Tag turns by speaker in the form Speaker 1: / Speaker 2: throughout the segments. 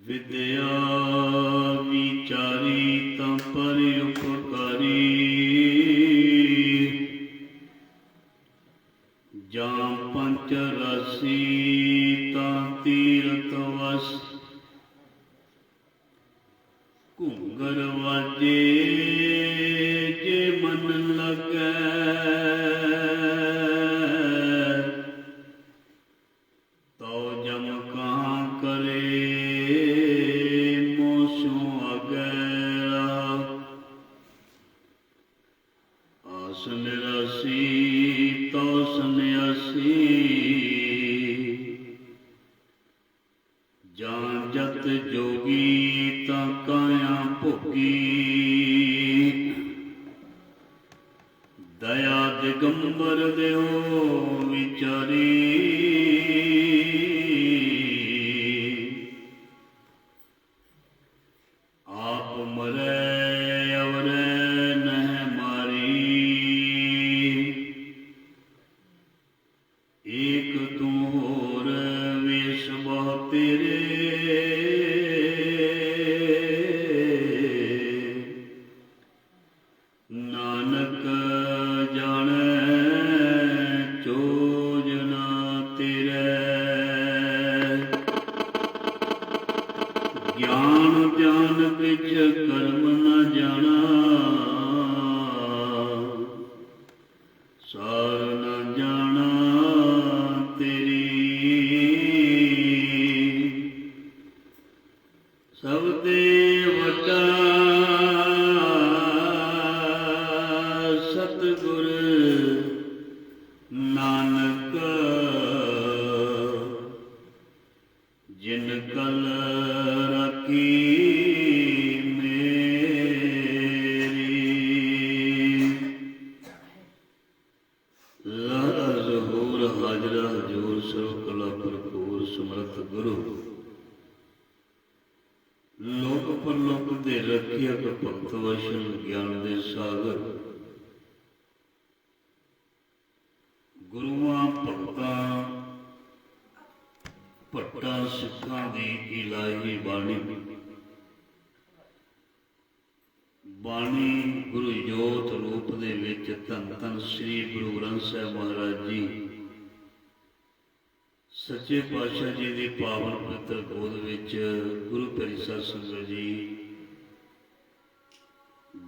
Speaker 1: विद्या विचारी तं परि उपकारी जां पंच रसी तां तीरथ वस घूंगर वाजे जे मन लगै तो जम कहाँ करे मोसों अगैरा आस निरासी तो सन्यासी जां जत जोगी तां काया भोगी दया दिगंबर देहो विचारी आप मरै अवरै नह मारी एक तू होर वेश बहु तेरे नानक जाने चोज ना तेरे ज्ञान ध्यान बिच कर्म न जाना सार न जाना तेरी सब देवता सतगुर नानक जिन कल रखी मेरी लाला ज़हूर हाजरा हजूर सर्व कला भरपूर समर्थ गुरु लोक परलोक दे रखियक भगत वशन ज्ञान दे सागर गुरुआं भगतां भट्टां सिखां दी इलाही बाणी बाणी गुरु जोत रूप दे विच धन धन श्री गुरु ग्रंथ साहिब महाराज जी सच्चे पातशाह जी की पावन पवित्र गोद विच गुरु प्यारी साध संगत जी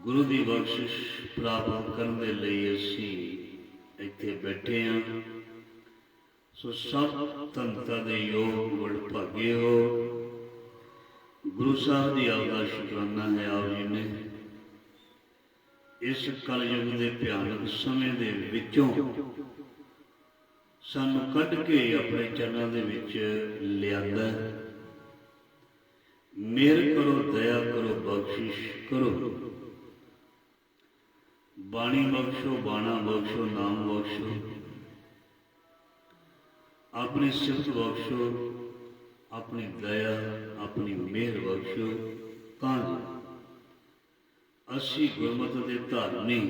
Speaker 1: गुरु की बख्शिश प्राप्त करने के लिए असीं इत्थे बैठे हाँ। सो सब धनता दे योग वडभागे हो गुरु साहब की आपका शुकराना है। आप जी ने इस कलयुग के भयानक समय दे विचों सानू कढ के अपने चरणों दे विच लियांदा। मेहर करो दया करो बख्शिश करो बाणी बख्शो बाणा बख्शो नाम बख्शो अपनी सिफत बख्शो अपनी दया अपनी मेहर बख्शो तां असी गुरमत के धारनी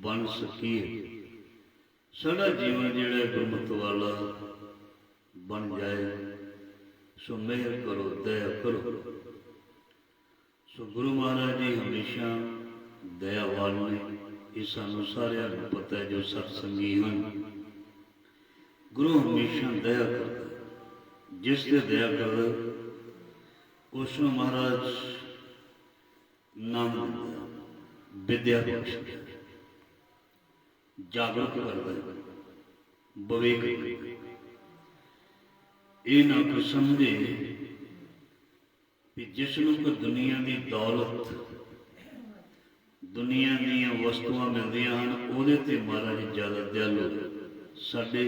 Speaker 1: बन सकीए साडा जीवन जिहड़ा गुरमत वाला बन जाए। सो मेहर करो दया करो। सो गुरु महाराज जी हमेशा दयावान ने ये सानू सारिआं नूं पता है जो सत्संगी हैं। गुरु हमेशा दया करता जिस ते दया करदा उसनूं महाराज नाम दिंदा विद्या बख्शदा जागरूक करदा विवेक ये ना कोई समझे कि जिसनूं कोई दुनिया की दौलत दुनिया दीयां वस्तुआं मिलदियां हन उहदे ते महाराज ज़्यादा दयालु साडे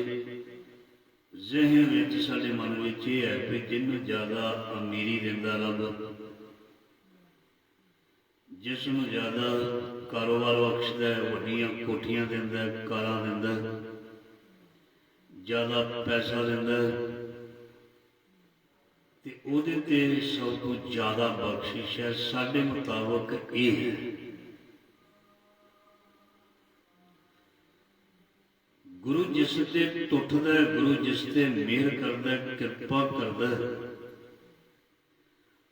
Speaker 1: ज़हन विच साडे मन विच ये है कि जिन्नूं ज़्यादा अमीरी दिंदा रब जिसनूं ज़्यादा कारोबार बख्शदा है वड्डियां कोठियां दिंदा है कारां दिंदा है ज़्यादा पैसा दिंदा है ते उहदे ते सब तो ज़्यादा बख्शिश है साडे मुताबक ये है। गुरु जिस ते टुटदा है गुरु जिस ते मेहर करदा है कृपा करदा है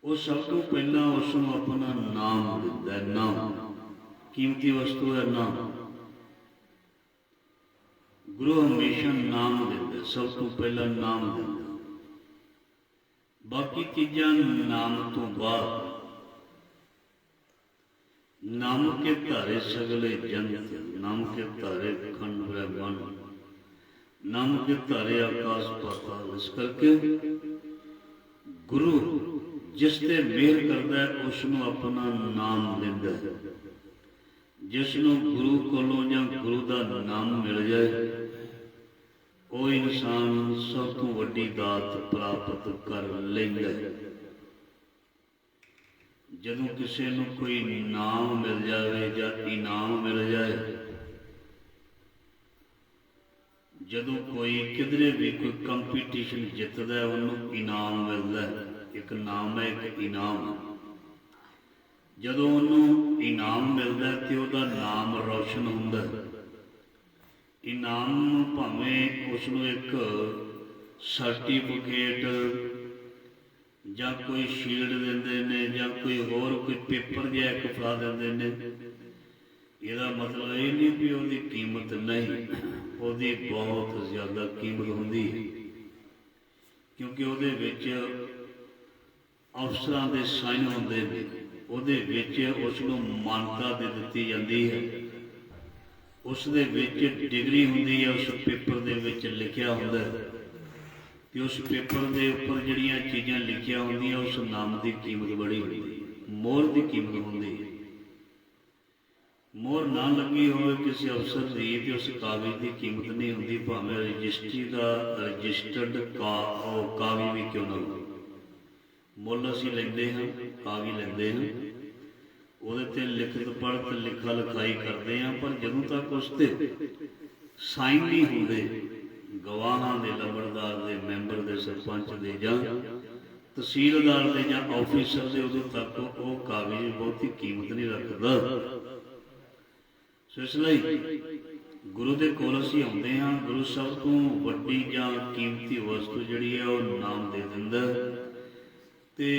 Speaker 1: वो सब तो पहला उसनों अपना नाम दिता है। नाम कीमती वस्तु है। नाम गुरु हमेशा नाम देता, सब तो पहला नाम देता। बाकी चीज़ां नाम तो बाद। नाम के धारे सगले जंत, नाम के धारे खंड ब्रह्मांड, नाम के धारे आकाश पाताल। इस करके गुरु जिस ते मेहर करता है उसनों अपना नाम देता है। जिसनों गुरु कोलों या गुरु का नाम मिल जाए वो इंसान सब तो वड्डी दात प्राप्त कर लेंदा है। जदों किसी नूं कोई नाम मिल जाए या इनाम मिल जाए, जदों कोई किधरे भी कोई कंपीटीशन जितदा है उन्होंने इनाम मिलता है। एक नाम है, एक इनाम। जदों उन्होंने इनाम मिलता है तो उसका नाम रोशन होंदा है। इनाम भावें उसनूं एक सर्टिफिकेट या कोई शील्ड देंदे ने या कोई होर कोई पेपर जिहा एक फड़ा देंदे ने। इसदा मतलब ये नहीं भी उसकी कीमत नहीं, उसकी बहुत ज़्यादा कीमत होंदी है, क्योंकि उहदे विच अफसरां दे साइन होंदे ने। उहदे विच उसनूं मानता दे दित्ती जांदी है। उस दे विच डिग्री होंदी है, उस पेपर दे विच लिखिया हुंदा है कि उस पेपर के उपर जिहड़ियां चीज़ां लिखिया होंदियां उस नाम की कीमत बड़ी होंदी है, मोहर की कीमत होंदी है। मोहर ना लगी होवे किसी अफसर की तो उस कागज़ की कीमत नहीं होंदी, भावें रजिस्ट्री का रजिस्टर्ड कागज़ भी क्यों ना हो। मुल असीं लैंदे हां, कागज़ लैंदे हां, ਉਹਦੇ ਤੇ ਲਿਖਤ ਪੜ੍ਹਤ ਲਿਖਾ ਲਿਖਾਈ ਕਰਦੇ ਹਾਂ, पर ਜਦੋਂ तक उस ते साइन नहीं होंदे गवाहां दे, लंबड़दार दे, मैंबर दे, सरपंच दे जां तहसीलदार दे जां ऑफिसर दे, उदों तक वो कागज़ बहुती कीमत नहीं रखदा। सो इसलिए गुरु दे कोल असीं आउंदे हां, गुरु सब तो वड्डी जां कीमती वस्तु जिहड़ी है वो नाम दे दिंदा ते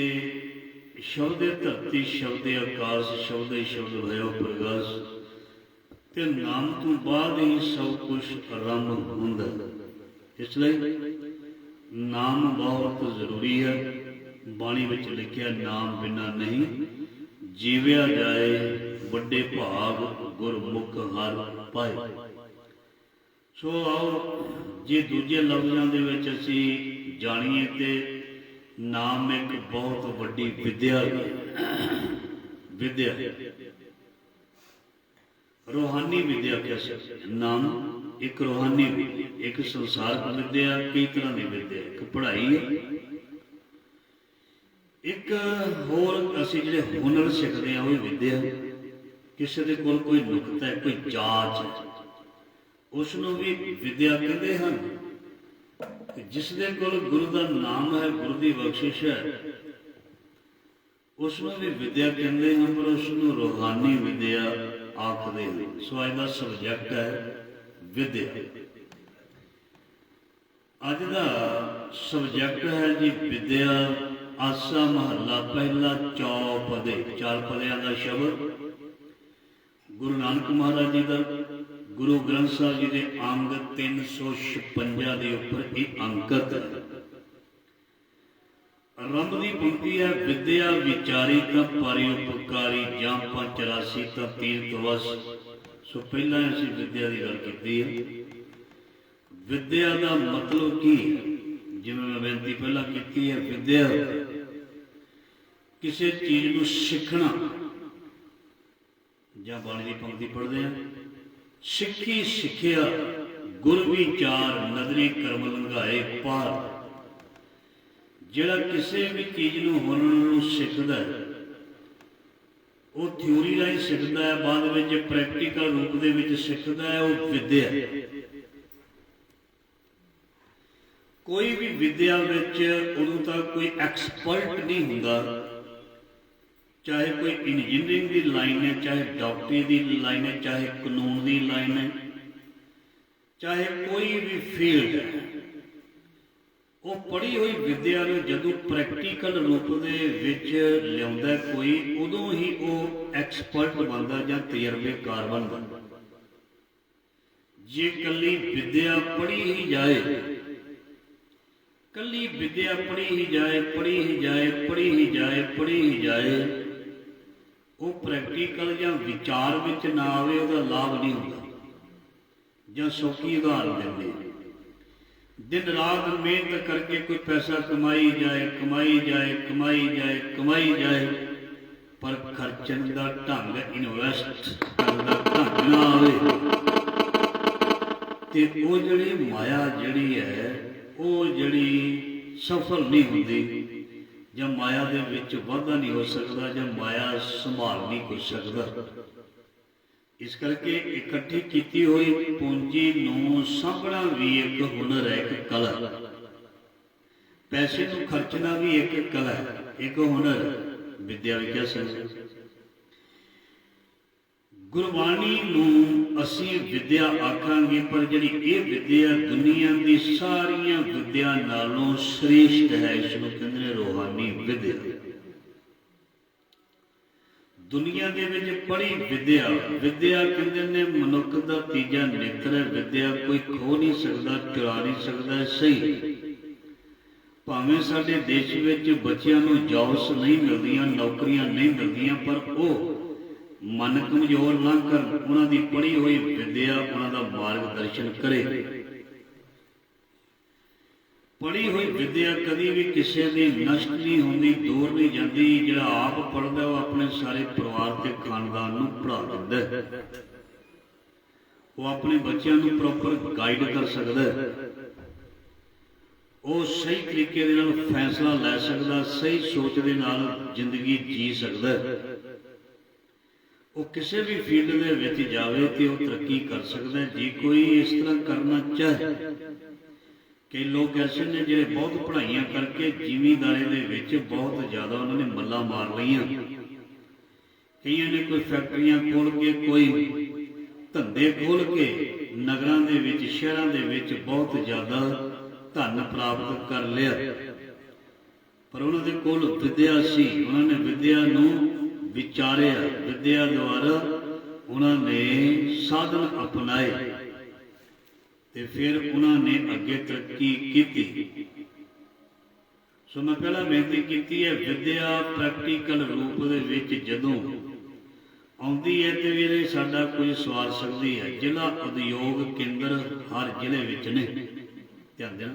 Speaker 1: शब्द धरती शब्द आकाश शब्द ही शब्द भयो प्रकाश ते नाम तो बाद ही सब कुछ आरंभ होंदा। इसलिए नाम बहुत जरूरी है। बाणी विच लिखिया नाम बिना नहीं जीविया जाए, बड़े भाग गुरमुख हर पाए। सो आओ जे दूजे लफ्ज़ां दे विच असीं जाणीए ते नाम एक बहुत वड्डी विद्या है। विद्या रूहानी विद्या कह सकते। नाम एक रूहानी विद्या, एक संसारक विद्या, कई तरह की विद्या। एक पढ़ाई है, एक होर असीं जिहड़े हुनर सिखदे हां वो विद्या। किसी दे कोल कोई नुकता है, कोई जाच है, उसनूं भी विद्या कहते हैं। जिस दे कोल गुरु का नाम है, गुरु की बख्शिश है, उसनूं भी विद्या कहते हैं, पर उसनूं रूहानी विद्या आखदे हैं। सो अज का सबजैक्ट है विद्या। अज का सबजैक्ट है जी विद्या। आसा महला पहला चौपदे, 4 पदियां का शब्द गुरु नानक महाराज जी का गुरु ग्रंथ साहिब जी के अंग 356 के उपर एक अंकित है। आरंभ की पंक्ति है विद्या विचारी का परोपकारी जां 84 का तीर्थ वश। सो पहला असीं विद्या की गल कीती है। विद्या का मतलब की है, जिवें मैं बेनती पहला की है, विद्या किसी चीज़ को सीखना। जां बाणी की पंक्ति पढ़ते हैं, सिक्खी सिक्ख्या गुर विचार नदरी कर्म लंघाए पार। जिहड़ा किसी भी चीज़ नूं हुनर नूं सिखदा है वो थ्योरी राही सिखदा है, बाद विच प्रैक्टिकल रूप दे विच सिखदा है, वो विद्या। कोई भी विद्या विच उदों तक कोई एक्सपर्ट नहीं हुंदा, चाहे कोई इंजीनियरिंग की लाइन है, चाहे डॉक्टरी की लाइन है, चाहे कानून की लाइन है, चाहे कोई भी फील्ड है, ਉਹ ਪੜ੍ਹੀ ਹੋਈ ਵਿਦਿਆ ਨੂੰ ਜਦੋਂ ਪ੍ਰੈਕਟੀਕਲ ਰੂਪ ਦੇ ਵਿੱਚ ਲਿਆਉਂਦਾ ਕੋਈ, ਉਦੋਂ ਹੀ ਉਹ ਐਕਸਪਰਟ ਬਣਦਾ ਜਾਂ ਤਜਰਬੇਕਾਰ ਬਣਦਾ। ਜੇ ਇਕੱਲੀ ਵਿਦਿਆ ਪੜ੍ਹੀ ਹੀ ਜਾਏ, ਕੱਲੀ ਵਿਦਿਆ ਪੜ੍ਹੀ ਹੀ ਜਾਏ, ਪੜ੍ਹੀ ਹੀ ਜਾਏ, ਪੜ੍ਹੀ ਹੀ ਜਾਏ, ਪੜ੍ਹੀ ਹੀ ਜਾਏ, ਉਹ ਪ੍ਰੈਕਟੀਕਲ ਜਾਂ ਵਿਚਾਰ ਵਿੱਚ ਨਾ ਆਵੇ, ਉਹਦਾ ਲਾਭ ਨਹੀਂ ਹੁੰਦਾ। ਜਾਂ ਸੌਖੀ ਉਦਾਹਰਨ ਦਿੰਦੇ, ਦਿਨ ਰਾਤ ਮਿਹਨਤ ਕਰਕੇ ਕੋਈ ਪੈਸਾ ਕਮਾਈ ਜਾਏ, ਕਮਾਈ ਜਾਏ, ਕਮਾਈ ਜਾਏ, ਕਮਾਈ ਜਾਏ, ਪਰ ਖਰਚਣ ਦਾ ਢੰਗ, ਇਨਵੈਸਟ ਕਰਨ ਦਾ ਢੰਗ ਨਾ ਆਵੇ, ਤੇ ਉਹ ਜਿਹੜੀ ਮਾਇਆ ਜਿਹੜੀ ਹੈ ਉਹ ਜਿਹੜੀ ਸਫਲ ਨਹੀਂ ਹੁੰਦੀ, ਜਾਂ ਮਾਇਆ ਦੇ ਵਿੱਚ ਵਾਧਾ ਨਹੀਂ ਹੋ ਸਕਦਾ, ਜਾਂ ਮਾਇਆ ਸੰਭਾਲ ਨਹੀਂ ਹੋ ਸਕਦਾ। ਇਸ ਕਰਕੇ ਇਕੱਠੀ ਕੀਤੀ ਹੋਈ ਪੂੰਜੀ ਨੂੰ ਸਾਂਭਣਾ ਵੀ ਇੱਕ ਹੁਨਰ ਹੈ, ਇੱਕ ਕਲਾ ਹੈ। ਪੈਸੇ ਨੂੰ ਖਰਚਣਾ ਵੀ ਇੱਕ ਕਲਾ ਹੈ, ਇੱਕ ਹੁਨਰ ਹੈ, ਵਿਦਿਆ ਵੀ ਕਹਿ ਸਕਦੇ। ਗੁਰਬਾਣੀ ਨੂੰ ਅਸੀਂ ਵਿਦਿਆ ਆਖਾਂਗੇ, ਪਰ ਜਿਹੜੀ ਇਹ ਵਿਦਿਆ ਦੁਨੀਆ ਦੀ ਸਾਰੀਆਂ ਵਿਦਿਆ ਨਾਲੋਂ ਸ੍ਰੇਸ਼ਟ ਹੈ। ਇਸ ਨੂੰ ਕਹਿੰਦੇ ਨੇ ਰੂਹਾਨੀ ਵਿਦਿਆ। ਦੁਨੀਆ ਦੇ ਵਿੱਚ ਪੜ੍ਹੀ ਵਿਦਿਆ, ਵਿਦਿਆ ਕਹਿੰਦੇ ਨੇ ਮਨੁੱਖ ਦਾ ਤੀਜਾ ਨੇਤਰ ਹੈ। ਵਿਦਿਆ ਕੋਈ ਖੋ ਨਹੀਂ ਸਕਦਾ, ਚੁਰਾ ਨਹੀਂ ਸਕਦਾ। ਸਹੀ, ਭਾਵੇਂ ਸਾਡੇ ਦੇਸ਼ ਵਿੱਚ ਬੱਚਿਆਂ ਨੂੰ ਜੌਬਸ ਨਹੀਂ ਮਿਲਦੀਆਂ, ਨੌਕਰੀਆਂ ਨਹੀਂ ਮਿਲਦੀਆਂ, ਪਰ ਉਹ ਮਨ ਕਮਜ਼ੋਰ ਨਾ ਕਰਨ, ਉਹਨਾਂ ਦੀ ਪੜ੍ਹੀ ਹੋਈ ਵਿਦਿਆ ਉਹਨਾਂ ਦਾ ਮਾਰਗਦਰਸ਼ਨ ਕਰੇ। ਪੜ੍ਹੀ ਹੋਈ ਵਿਦਿਆ ਕਦੀ ਵੀ ਕਿਸੇ ਦੀ ਨਸ਼ਟ ਨਹੀਂ ਹੁੰਦੀ, ਦੂਰ ਨਹੀਂ ਜਾਂਦੀ। ਜਿਹੜਾ ਆਪ ਪੜ੍ਹਦਾ ਉਹ ਆਪਣੇ ਸਾਰੇ ਪਰਿਵਾਰ ਤੇ ਖਾਨਦਾਨ ਨੂੰ ਪੜ੍ਹਾ ਦਿੰਦਾ, ਉਹ ਆਪਣੇ ਬੱਚਿਆਂ ਨੂੰ ਪ੍ਰੋਪਰ ਗਾਈਡ ਕਰ ਸਕਦਾ, ਉਹ ਸਹੀ ਤਰੀਕੇ ਦੇ ਨਾਲ ਫੈਸਲਾ ਲੈ ਸਕਦਾ, ਸਹੀ ਸੋਚ ਦੇ ਨਾਲ ਜ਼ਿੰਦਗੀ ਜੀ ਸਕਦਾ। ਉਹ ਕਿਸੇ ਵੀ ਫੀਲਡ ਦੇ ਵਿੱਚ ਜਾਵੇ ਤੇ ਉਹ ਤਰੱਕੀ ਕਰ ਸਕਦਾ ਜੇ ਕੋਈ ਇਸ ਤਰ੍ਹਾਂ ਕਰਨਾ ਚਾਹੇ। ਕਈ ਲੋਕ ਐਸੇ ਨੇ ਜਿਹੜੇ ਬਹੁਤ ਪੜ੍ਹਾਈਆਂ ਕਰਕੇ ਜ਼ਿਮੀਂਦਾਰੀ ਦੇ ਵਿੱਚ ਬਹੁਤ ਜ਼ਿਆਦਾ ਉਹਨਾਂ ਨੇ ਮੱਲਾਂ ਮਾਰ ਲਈਆਂ। ਕਈਆਂ ਨੇ ਕੋਈ ਫੈਕਟਰੀਆਂ ਖੋਲ੍ਹ ਕੇ, ਕੋਈ ਧੰਦੇ ਖੋਲ੍ਹ ਕੇ ਨਗਰਾਂ ਦੇ ਵਿੱਚ, ਸ਼ਹਿਰਾਂ ਦੇ ਵਿੱਚ ਬਹੁਤ ਜ਼ਿਆਦਾ ਧਨ ਪ੍ਰਾਪਤ ਕਰ ਲਿਆ, ਪਰ ਉਹਨਾਂ ਦੇ ਕੋਲ ਵਿਦਿਆ ਸੀ। ਉਹਨਾਂ ਨੇ ਵਿਦਿਆ ਨੂੰ ਵਿਚਾਰਿਆ, ਵਿਦਿਆ ਦੁਆਰਾ ਉਹਨਾਂ ਨੇ ਸਾਧਨ ਅਪਣਾਏ ਤੇ ਫਿਰ ਉਹਨਾਂ ਨੇ ਅੱਗੇ ਤਰੱਕੀ ਕੀਤੀ। ਸੋ ਮੈਂ ਪਹਿਲਾਂ ਬੇਨਤੀ ਕੀਤੀ ਹੈ, ਵਿਦਿਆ ਪ੍ਰੈਕਟੀਕਲ ਰੂਪ ਦੇ ਵਿੱਚ ਜਦੋਂ ਆਉਂਦੀ ਹੈ ਤੇ ਵੀਰੇ ਸਾਡਾ ਕੁਝ ਸਵਾਰ ਸਕਦੀ ਹੈ। ਜ਼ਿਲ੍ਹਾ ਉਦਯੋਗ ਕੇਂਦਰ ਹਰ ਜ਼ਿਲ੍ਹੇ ਵਿੱਚ ਨੇ, ਧਿਆਨ ਦੇਣਾ,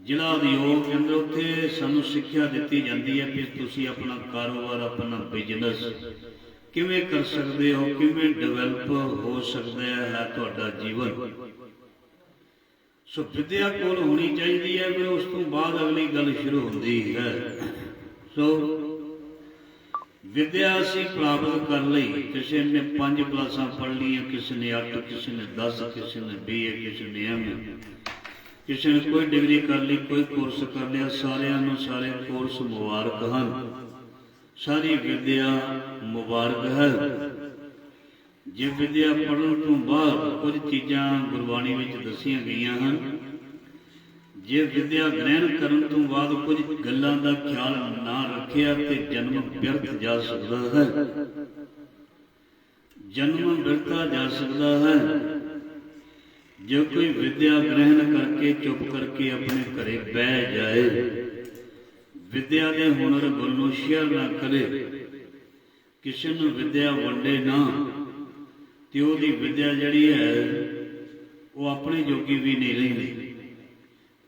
Speaker 1: ਜ਼ਿਲ੍ਹਾ ਉਦਯੋਗ ਕੇਂਦਰ, ਉੱਥੇ ਸਾਨੂੰ ਸਿੱਖਿਆ ਦਿੱਤੀ ਜਾਂਦੀ ਹੈ ਕਿ ਤੁਸੀਂ ਆਪਣਾ ਕਾਰੋਬਾਰ, ਆਪਣਾ ਬਿਜ਼ਨਸ ਕਿਵੇਂ ਕਰ ਸਕਦੇ ਹੋ, ਕਿਵੇਂ ਡਿਵੈਲਪ ਹੋ ਸਕਦਾ ਹੈ ਤੁਹਾਡਾ ਜੀਵਨ। ਸੋ ਵਿਦਿਆ ਕੋਲ ਹੋਣੀ ਚਾਹੀਦੀ ਹੈ, ਫਿਰ ਉਸ ਤੋਂ ਬਾਅਦ ਅਗਲੀ ਗੱਲ ਸ਼ੁਰੂ ਹੁੰਦੀ ਹੈ। ਸੋ ਵਿਦਿਆ ਅਸੀਂ ਪ੍ਰਾਪਤ ਕਰ ਲਈ, ਕਿਸੇ ਨੇ 5 ਕਲਾਸਾਂ ਪੜ੍ਹ ਲਈਆਂ, ਕਿਸੇ ਨੇ 8, ਕਿਸੇ ਨੇ 10, ਕਿਸੇ ਨੇ BA, ਕਿਸੇ ਨੇ MA, ਕਿਸੇ ਨੇ ਕੋਈ ਡਿਗਰੀ ਕਰ ਲਈ, ਕੋਈ ਕੋਰਸ ਕਰ ਲਿਆ। ਸਾਰਿਆਂ ਨੂੰ ਸਾਰੇ ਕੋਰਸ ਮੁਬਾਰਕ ਹਨ, ਸਾਰੀ ਵਿਦਿਆ ਮੁਬਾਰਕ ਹੈ। ਜੇ ਵਿਦਿਆ ਪੜ੍ਹਨ ਤੋਂ ਬਾਅਦ ਕੁਝ ਚੀਜ਼ਾਂ ਗੁਰਬਾਣੀ ਵਿੱਚ ਦੱਸੀਆਂ ਗਈਆਂ ਹਨ, ਜੇ ਵਿਦਿਆ ਗ੍ਰਹਿਣ ਕਰਨ ਤੋਂ ਬਾਅਦ ਕੁਝ ਗੱਲਾਂ ਦਾ ਖਿਆਲ ਨਾ ਰੱਖਿਆ ਤੇ ਜਨਮ ਵਿਅਰਥ ਜਾ ਸਕਦਾ ਹੈ, ਜਨਮ ਵਿਅਰਥ ਜਾ ਸਕਦਾ ਹੈ। ਜੇ ਕੋਈ ਵਿਦਿਆ ਗ੍ਰਹਿਣ ਕਰਕੇ ਚੁੱਪ ਕਰਕੇ ਆਪਣੇ ਘਰੇ ਬਹਿ ਜਾਏ, ਵਿਦਿਆ ਦੇ ਹੁਨਰ ਗੁਣ ਨੂੰ ਸ਼ੇਅਰ ਨਾ ਕਰੇ, ਕਿਸੇ ਨੂੰ ਵਿਦਿਆ ਵੰਡੇ ਨਾ, ਤੇ ਉਹਦੀ ਵਿਦਿਆ ਜਿਹੜੀ ਹੈ ਉਹ ਆਪਣੇ ਜੋਗੀ ਵੀ ਨਹੀਂ ਰਹਿੰਦੀ।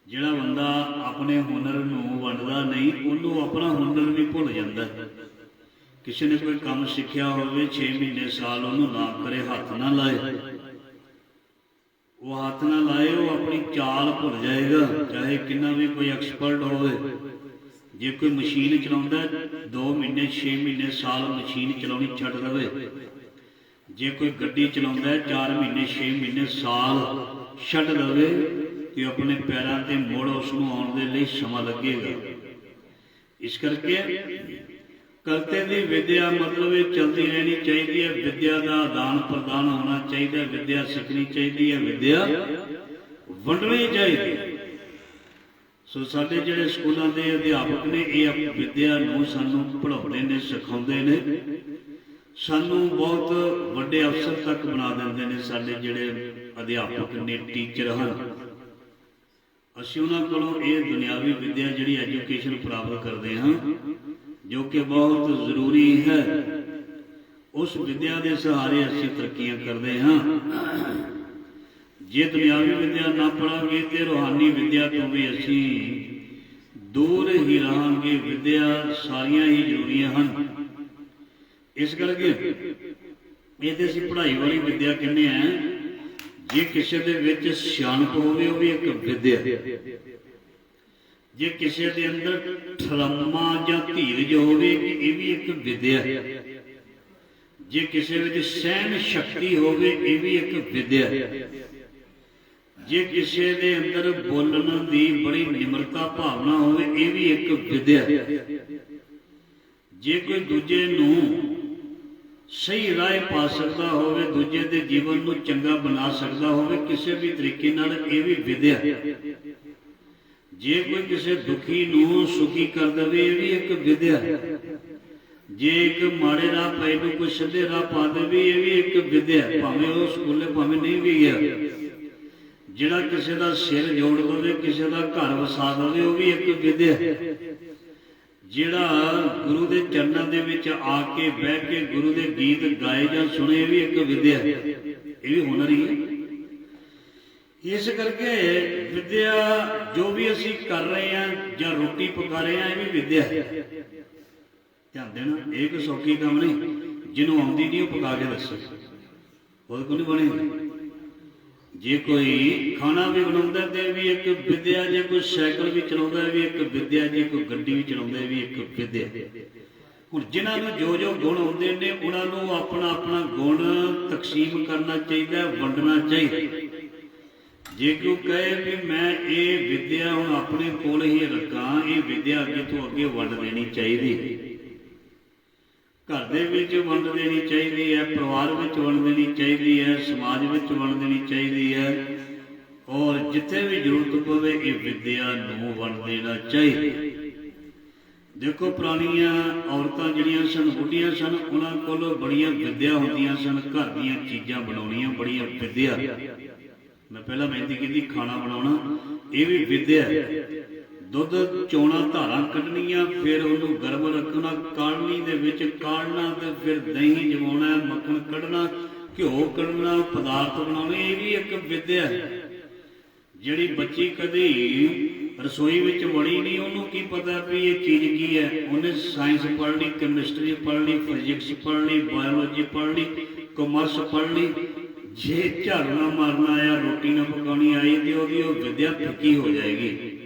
Speaker 1: ਜਿਹੜਾ ਬੰਦਾ ਆਪਣੇ ਹੁਨਰ ਨੂੰ ਵੰਡਦਾ ਨਹੀਂ, ਉਹਨੂੰ ਆਪਣਾ ਹੁਨਰ ਵੀ ਭੁੱਲ ਜਾਂਦਾ। ਕਿਸੇ ਨੇ ਕੋਈ ਕੰਮ ਸਿੱਖਿਆ ਹੋਵੇ, 6 ਮਹੀਨੇ ਸਾਲ ਉਹਨੂੰ ਨਾ ਕਰੇ, ਹੱਥ ਨਾ ਲਾਏ, ਉਹ ਹੱਥ ਨਾ ਲਾਏ, ਉਹ ਆਪਣੀ ਚਾਲ ਭੁੱਲ ਜਾਏਗਾ, ਚਾਹੇ ਕਿੰਨਾ ਵੀ ਕੋਈ ਐਕਸਪਰਟ ਹੋਵੇ। ਜੇ ਕੋਈ ਮਸ਼ੀਨ ਚਲਾਉਂਦਾ 2 ਮਹੀਨੇ, 6 ਮਹੀਨੇ, ਸਾਲ ਮਸ਼ੀਨ ਚਲਾਉਣੀ ਛੱਡ ਦੇਵੇ। ਜੇ ਕੋਈ ਗੱਡੀ ਚਲਾਉਂਦਾ 4 ਮਹੀਨੇ, 6 ਮਹੀਨੇ, ਸਾਲ ਛੱਡ ਦੇਵੇ, ਤੇ ਆਪਣੇ ਪੈਰਾਂ ਤੇ ਮੁੜ ਉਸ ਨੂੰ ਆਉਣ ਦੇ ਲਈ ਸਮਾਂ ਲੱਗੇਗਾ। ਇਸ ਕਰਕੇ ਕਰਤੇ ਦੀ ਵਿਦਿਆ ਮਤਲਬ ਇਹ ਚਲਦੀ ਰਹਿਣੀ ਚਾਹੀਦੀ ਹੈ। ਵਿਦਿਆ ਦਾ ਆਦਾਨ ਪ੍ਰਦਾਨ ਹੋਣਾ ਚਾਹੀਦਾ, ਵਿਦਿਆ ਸਿੱਖਣੀ ਚਾਹੀਦੀ ਹੈ, ਵਿਦਿਆ ਵੰਡਣੀ ਚਾਹੀਦੀ ਹੈ। ਸੋ ਸਾਡੇ ਜਿਹੜੇ ਸਕੂਲਾਂ ਦੇ ਅਧਿਆਪਕ ਨੇ ਇਹ ਵਿਦਿਆ ਨੂੰ ਸਾਨੂੰ ਪੜ੍ਹਾਉਂਦੇ ਨੇ, ਸਿਖਾਉਂਦੇ ਨੇ, ਸਾਨੂੰ ਬਹੁਤ ਵੱਡੇ ਅਫਸਰ ਤੱਕ ਬਣਾ ਦਿੰਦੇ ਨੇ। ਸਾਡੇ ਜਿਹੜੇ ਅਧਿਆਪਕ ਨੇ, ਟੀਚਰ ਹਨ, ਅਸੀਂ ਉਹਨਾਂ ਕੋਲੋਂ ਇਹ ਦੁਨਿਆਵੀ ਵਿਦਿਆ ਜਿਹੜੀ ਐਜੂਕੇਸ਼ਨ ਪ੍ਰਾਪਤ ਕਰਦੇ ਹਾਂ, ਜੋ ਕਿ ਬਹੁਤ ਜ਼ਰੂਰੀ ਹੈ। ਉਸ ਵਿਦਿਆ ਦੇ ਸਹਾਰੇ ਅਸੀਂ ਤਰੱਕੀਆਂ ਕਰਦੇ ਹਾਂ। ਜੇ ਦੁਨਿਆਵੀ ਵਿਦਿਆ ਨਾ ਪੜਾਂਗੇ ਤੇ ਰੂਹਾਨੀ ਵਿਦਿਆ ਤੋਂ ਵੀ ਅਸੀਂ ਦੂਰ ਹੀ ਰਹਾਂਗੇ। ਵਿਦਿਆ ਸਾਰੀਆਂ ਹੀ ਜ਼ਰੂਰੀਆਂ ਹਨ। ਇਸ ਕਰਕੇ ਇਹ ਤੇ ਅਸੀਂ ਪੜ੍ਹਾਈ ਵਾਲੀ ਵਿਦਿਆ ਕਹਿੰਦੇ ਆ। ਜੇ ਕਿਸੇ ਦੇ ਵਿੱਚ ਸਿਆਣਪ ਹੋਵੇ ਉਹ ਵੀ ਇੱਕ ਵਿਦਿਆ। ਜੇ ਕਿਸੇ ਦੇ ਅੰਦਰ ਠਰਮਾ ਜਾਂ ਧੀਰਜ ਹੋਵੇ ਇਹ ਵੀ ਇੱਕ ਵਿਦਿਆ। ਜੇ ਕਿਸੇ ਵਿੱਚ ਸਹਿਣ ਸ਼ਕਤੀ ਹੋਵੇ ਇਹ ਵੀ ਇੱਕ ਵਿਦਿਆ। ਜੇ ਕਿਸੇ ਦੇ ਅੰਦਰ ਬੋਲਣ ਦੀ ਬੜੀ ਨਿਮਰਤਾ ਭਾਵਨਾ ਹੋਵੇ ਇਹ ਵੀ ਇੱਕ ਵਿਦਿਆ। ਜੇ ਕੋਈ ਦੂਜੇ ਨੂੰ ਸਹੀ ਰਾਹ ਪਾ ਸਕਦਾ ਹੋਵੇ, ਦੂਜੇ ਦੇ ਜੀਵਨ ਨੂੰ ਚੰਗਾ ਬਣਾ ਸਕਦਾ ਹੋਵੇ ਕਿਸੇ ਵੀ ਤਰੀਕੇ ਨਾਲ, ਇਹ ਵੀ ਵਿਦਿਆ। ਜੇ ਕੋਈ ਕਿਸੇ ਦੁਖੀ ਨੂੰ ਸੁਖੀ ਕਰ ਦੇਵੇ ਇਹ ਵੀ ਇੱਕ ਵਿਦਿਆ। ਜੇ ਇੱਕ ਮਾੜੇ ਰਾਹ ਪਏ ਨੂੰ ਕੋਈ ਸਿੱਧੇ ਰਾਹ ਪਾ ਦੇਵੇ ਇਹ ਵੀ ਇੱਕ ਵਿਦਿਆ। ਭਾਵੇਂ ਉਹ ਸਕੂਲੇ ਭਾਵੇਂ ਨਹੀਂ ਵੀ ਗਿਆ। ਜਿਹੜਾ ਕਿਸੇ ਦਾ ਸਿਰ ਜੋੜ ਦੇਵੇ, ਕਿਸੇ ਦਾ ਘਰ ਵਸਾ ਦੇਵੇ ਉਹ ਵੀ ਇੱਕ ਵਿਦਿਆ। ਜਿਹੜਾ ਗੁਰੂ ਦੇ ਚਰਨਾਂ ਦੇ ਵਿੱਚ ਆ ਕੇ ਬਹਿ ਕੇ ਗੁਰੂ ਦੇ ਗੀਤ ਗਾਏ ਜਾਂ ਸੁਣੇ ਇਹ ਵੀ ਇੱਕ ਵਿਦਿਆ। ਇਹ ਵੀ ਹੁਨਰ ਹੀ ਹੈ। ਇਸ ਕਰਕੇ ਵਿਦਿਆ ਜੋ ਵੀ ਅਸੀਂ ਕਰ ਰਹੇ ਹਾਂ ਜਾਂ ਰੋਟੀ ਪਕਾ ਰਹੇ ਹਾਂ ਇਹ ਵੀ ਵਿਦਿਆ। ਧਿਆਨ ਦੇਣਾ, ਇਹ ਕੋਈ ਸੌਖੀ ਕੰਮ ਨਹੀਂ। ਜਿਹਨੂੰ ਆਉਂਦੀ ਨਹੀਂ ਉਹ ਪਕਾ ਕੇ ਦੱਸੇ, ਉਹਦੇ ਕੋਲ ਨਹੀਂ ਬਣੇ। ਜੇ ਕੋਈ ਖਾਣਾ ਵੀ ਬਣਾਉਂਦਾ ਤੇ ਵੀ ਇੱਕ ਵਿਦਿਆ। ਜੇ ਕੋਈ ਸਾਈਕਲ ਵੀ ਚਲਾਉਂਦਾ ਵੀ ਇੱਕ ਵਿਦਿਆ। ਜੇ ਕੋਈ ਗੱਡੀ ਵੀ ਚਲਾਉਂਦਾ ਵੀ ਇੱਕ ਵਿਦਿਆ। ਹੁਣ ਜਿਨ੍ਹਾਂ ਨੂੰ ਜੋ ਜੋ ਗੁਣ ਆਉਂਦੇ ਨੇ ਉਹਨਾਂ ਨੂੰ ਆਪਣਾ ਆਪਣਾ ਗੁਣ ਤਕਸੀਮ ਕਰਨਾ ਚਾਹੀਦਾ, ਵੰਡਣਾ ਚਾਹੀਦਾ। ਜੇ ਕੋਈ ਕਹੇ ਵੀ ਮੈਂ ਇਹ ਵਿਦਿਆ ਹੁਣ ਆਪਣੇ ਕੋਲ ਹੀ ਰੱਖਾਂ, ਇਹ ਵਿਦਿਆ ਅੱਗੇ ਤੋਂ ਅੱਗੇ ਵੰਡ ਦੇਣੀ ਚਾਹੀਦੀ। ਘਰ ਦੇ ਵਿੱਚ ਵੰਡ ਦੇਣੀ ਚਾਹੀਦੀ ਹੈ, ਪਰਿਵਾਰ ਵਿੱਚ ਵੰਡ ਦੇਣੀ ਚਾਹੀਦੀ ਹੈ, ਸਮਾਜ ਵਿੱਚ ਵੰਡ ਦੇਣੀ ਚਾਹੀਦੀ ਹੈ। ਔਰ ਜਿੱਥੇ ਵੀ ਜ਼ਰੂਰਤ ਪਵੇ ਇਹ ਵਿਦਿਆ ਨੂੰ ਵੰਡ ਦੇਣਾ ਚਾਹੀਦਾ। ਦੇਖੋ ਪੁਰਾਣੀਆਂ ਔਰਤਾਂ ਜਿਹੜੀਆਂ ਸਨ, ਬੁੱਢੀਆਂ ਸਨ, ਉਹਨਾਂ ਕੋਲ ਬੜੀਆਂ ਵਿਦਿਆ ਹੁੰਦੀਆਂ ਸਨ। ਘਰ ਦੀਆਂ ਚੀਜ਼ਾਂ ਬਣਾਉਣੀਆਂ ਬੜੀਆਂ ਵਿਦਿਆ। ਮੈਂ ਪਹਿਲਾਂ ਬੇਨਤੀ ਕੀਤੀ, ਖਾਣਾ ਬਣਾਉਣਾ ਇਹ ਵੀ ਵਿਦਿਆ। ਦੁੱਧ ਚੋਣਾ, ਧਾਰਾਂ ਕੱਢਣੀਆਂ, ਫਿਰ ਉਹਨੂੰ ਗਰਮ ਰੱਖਣਾ, ਕਾੜਨੀ ਦੇ ਵਿੱਚ ਕਾੜਨਾ, ਤੇ ਫਿਰ ਦਹੀਂ ਜਮਾਉਣਾ, ਮੱਖਣ ਕੱਢਣਾ, ਘਿਓ ਕੱਢਣਾ, ਪਦਾਰਥ ਬਣਾਉਣੇ, ਇਹ ਵੀ ਇੱਕ ਵਿਦਿਆ। ਜਿਹੜੀ ਬੱਚੀ ਕਦੇ ਰਸੋਈ ਵਿੱਚ ਵੜੀ ਨਹੀਂ, ਉਹਨੂੰ ਕੀ ਪਤਾ ਵੀ ਇਹ ਚੀਜ਼ ਕੀ ਹੈ। ਉਹਨੇ ਸਾਇੰਸ ਪੜ੍ਹ ਲਈ, ਕੈਮਿਸਟਰੀ ਪੜ੍ਹ ਲਈ, ਫਿਜ਼ਿਕਸ ਪੜ੍ਹ ਲਈ, ਬਾਇਓਲੋਜੀ ਪੜ੍ਹ ਲਈ, ਕਾਮਰਸ ਪੜ੍ਹ ਲਈ। ਜੇ ਝਾੜੂ ਨਾ ਮਾਰਨਾ ਆਇਆ, ਰੋਟੀ ਨਾ ਪਕਾਉਣੀ ਆਈ ਤੇ ਉਹਦੀ ਉਹ ਵਿਦਿਆ ਫਿੱਕੀ ਹੋ ਜਾਏਗੀ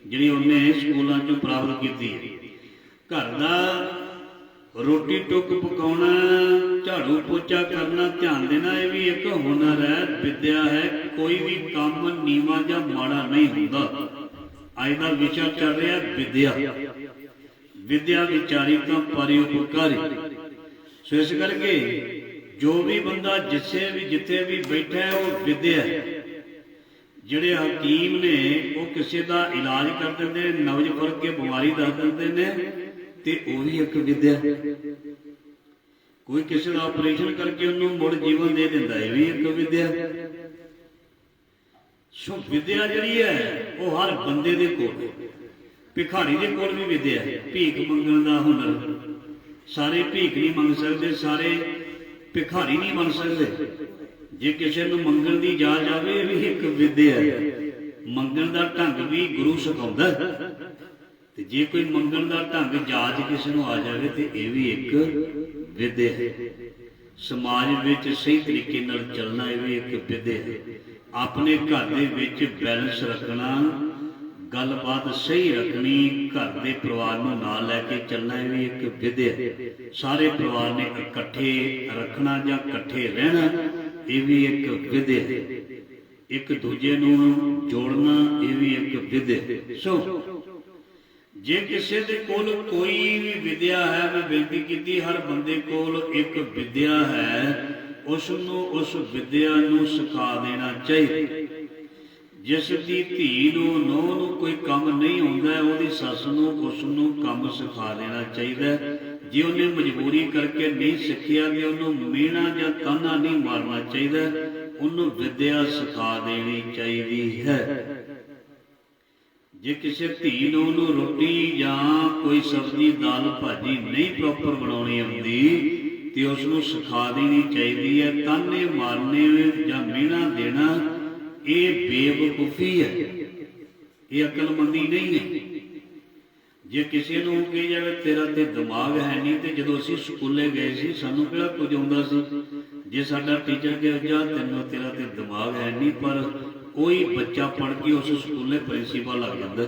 Speaker 1: ਜਿਹੜੀ ਉਹਨੇ ਸਕੂਲਾਂ 'ਚੋਂ ਪ੍ਰਾਪਤ ਕੀਤੀ ਹੈ। ਘਰ ਦਾ ਰੋਟੀ ਟੁੱਕ ਪਕਾਉਣਾ, ਝਾੜੂ ਪੋਚਾ ਕਰਨਾ, ਧਿਆਨ ਦੇਣਾ, ਇਹ ਵੀ ਇੱਕ ਹੁਨਰ ਹੈ, ਵਿਦਿਆ ਹੈ। ਕੋਈ ਵੀ ਕੰਮ ਨੀਵਾਂ ਜਾਂ ਮਾੜਾ ਨਹੀਂ ਹੁੰਦਾ। ਅੱਜ ਦਾ ਵਿਸ਼ਾ ਚੱਲ ਰਿਹਾ ਵਿਦਿਆ। ਵਿਦਿਆ ਵਿਚਾਰੀ ਤਾਂ ਪਰਿਉਪਕਾਰੀ। ਸੋ ਇਸ ਕਰਕੇ ਜੋ ਵੀ ਬੰਦਾ ਜਿੱਥੇ ਵੀ ਬੈਠਾ ਹੈ ਉਹ ਵਿਦਿਆ। ਜਿਹੜੇ ਹਕੀਮ ਨੇ ਉਹ ਕਿਸੇ ਦਾ ਇਲਾਜ ਕਰ ਦਿੰਦੇ, ਨਬਜ਼ ਫੜ ਕੇ ਬਿਮਾਰੀ ਦੱਸ ਦਿੰਦੇ ਨੇ, ਤੇ ਉਹ ਵੀ ਇੱਕ ਵਿਦਿਆ। ਕੋਈ ਕਿਸੇ ਦਾ ਆਪਰੇਸ਼ਨ ਕਰਕੇ ਉਹਨੂੰ ਮੁੜ ਜੀਵਨ ਦੇ ਦਿੰਦਾ, ਇਹ ਵੀ ਇੱਕ ਵਿਦਿਆ। ਸੋ ਵਿਦਿਆ ਜਿਹੜੀ ਹੈ ਉਹ ਹਰ ਬੰਦੇ ਦੇ ਕੋਲ। ਭਿਖਾਰੀ ਦੇ ਕੋਲ ਵੀ ਵਿਦਿਆ ਹੈ, ਭੀਖ ਮੰਗਣ ਦਾ ਹੁਨਰ। ਸਾਰੇ ਭੀਖ ਨਹੀਂ ਮੰਗ ਸਕਦੇ, ਸਾਰੇ ਭਿਖਾਰੀ ਨਹੀਂ ਬਣ ਸਕਦੇ। ਜੇ ਕਿਸੇ ਨੂੰ ਮੰਗਣ ਦੀ ਜਾਚ ਆਵੇ ਇਹ ਵੀ ਇੱਕ ਵਿਦਿਆ ਹੈ। ਮੰਗਣ ਦਾ ਢੰਗ ਵੀ ਗੁਰੂ ਸਿਖਾਉਂਦਾ, ਤੇ ਜੇ ਕੋਈ ਮੰਗਣ ਦਾ ਢੰਗ ਜਾਚ ਕਿਸੇ ਨੂੰ ਆ ਜਾਵੇ ਤੇ ਇਹ ਵੀ ਇੱਕ ਵਿਦਿਆ ਹੈ। ਸਮਾਜ ਵਿੱਚ ਸਹੀ ਤਰੀਕੇ ਨਾਲ ਚੱਲਣਾ ਇਹ ਵੀ ਇੱਕ ਵਿਦਿਆ ਹੈ। ਆਪਣੇ ਘਰ ਦੇ ਵਿੱਚ ਬੈਲੈਂਸ ਰੱਖਣਾ, ਗੱਲਬਾਤ ਸਹੀ ਰੱਖਣੀ, ਘਰ ਦੇ ਪਰਿਵਾਰ ਨੂੰ ਨਾਲ ਲੈ ਕੇ ਚੱਲਣਾ, ਇਹ ਵੀ ਇੱਕ ਵਿਦਿਆ। ਸਾਰੇ ਪਰਿਵਾਰ ਨੇ ਇਕੱਠੇ ਰੱਖਣਾ ਜਾਂ ਇਕੱਠੇ ਰਹਿਣਾ, ਇਹ ਵੀ ਇੱਕ ਵਿਦਿਆ। ਇੱਕ ਦੂਜੇ ਨੂੰ ਜੋੜਨਾ, ਇਹ ਵੀ ਇੱਕ ਵਿਦਿਆ। ਸੋ ਜੇ ਕਿਸੇ ਦੇ ਕੋਲ ਕੋਈ ਵੀ ਵਿਦਿਆ ਹੈ, ਮੈਂ ਬੇਨਤੀ ਕੀਤੀ ਹਰ ਬੰਦੇ ਕੋਲ ਇੱਕ ਵਿਦਿਆ ਹੈ, ਉਸ ਨੂੰ ਉਸ ਵਿਦਿਆ ਨੂੰ ਸਿਖਾ ਦੇਣਾ ਚਾਹੀਦਾ। जिस दी धी नूं ਨੂੰਹ ਨੂੰ कोई काम नहीं आउंदा ਉਹਦੀ सस ਨੂੰ ਉਸ ਨੂੰ ਕੰਮ सिखा देना चाहिए। जे ਉਹਨੇ मजबूरी करके नहीं सिੱਖਿਆ ਤੇ ਉਹਨੂੰ ਮਿਹਣਾ ਜਾਂ ਤਾਨਾ नहीं मारना चाहिए, ਉਹਨੂੰ विद्या सिखा देनी चाहिए है। जे किसी धी नूं ਨੂੰ रोटी ਜਾਂ कोई सब्जी दाल भाजी नहीं प्रॉपर बनाउणी आउंदी ਤੇ ਉਸ ਨੂੰ सिखा देनी चाहिए है। ताने मारने ਜਾਂ ਮਿਹਣਾ देना ये बेवकूफ़ी है, ये अकलमंदी नहीं है। जे किसी नूं कही जाए तेरा ते दिमाग है नहीं, तो जदों असीं स्कूले गए सी सानूं किहड़ा कुछ आउंदा सी। जे साडा टीचर कहे जा तैनूं तेरा ते दिमाग है नहीं, पर कोई बच्चा पढ़ के उस स्कूले प्रिंसीपल लग जाता,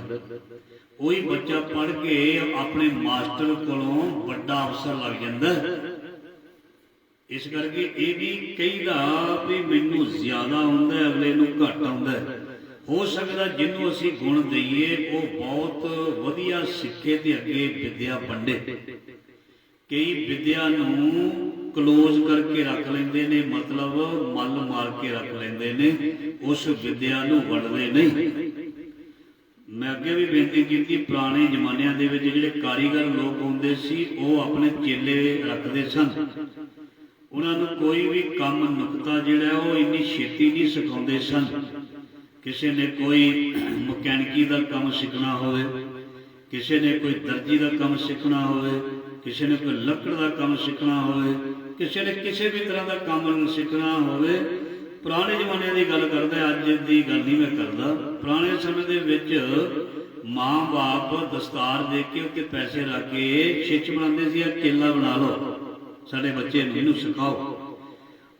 Speaker 1: कोई बच्चा पढ़ के अपने मास्टर कोलों बड़ा अफसर लग जाता। इस करके ये नहीं कहीदा भी मैनू ज्यादा आउंदा अगले नूं घट आउंदा। हो सकदा जिन्हों असीं गुण दईए वो बहुत वधिया सिक्खे ते अगे विद्या वंडे। कई विद्या नूं क्लोज करके रख लेंदे ने, मतलब मल मार के रख लेंदे ने, उस विद्या नूं वंडदे नहीं। मैं अगे भी बेनती की, पुराने जमानिਆਂ ਦੇ ਵਿੱਚ ਜਿਹੜੇ कारीगर लोग आउंदे सी वो अपने चेले रखते सन। उन्होंने कोई भी काम नुकता जिहड़ा वो इन्नी छेती नहीं सिखाते सन। किसी ने कोई मकैनिकी का काम सीखना होवे, किसी ने कोई दर्जी का काम सीखना होवे, किसी ने कोई लकड़ का काम सीखना होवे, किसी ने किसी भी तरह का काम सीखना होवे। पुराने जमाने की गल करदा, अज की गल नहीं मैं करदा। पुराने समय के विच माँ बाप दस्तार दे के उत्ते पैसे रख के छिच बनाते सी, केला बना लो साडे बच्चे नूं इहनूं सिखाओ।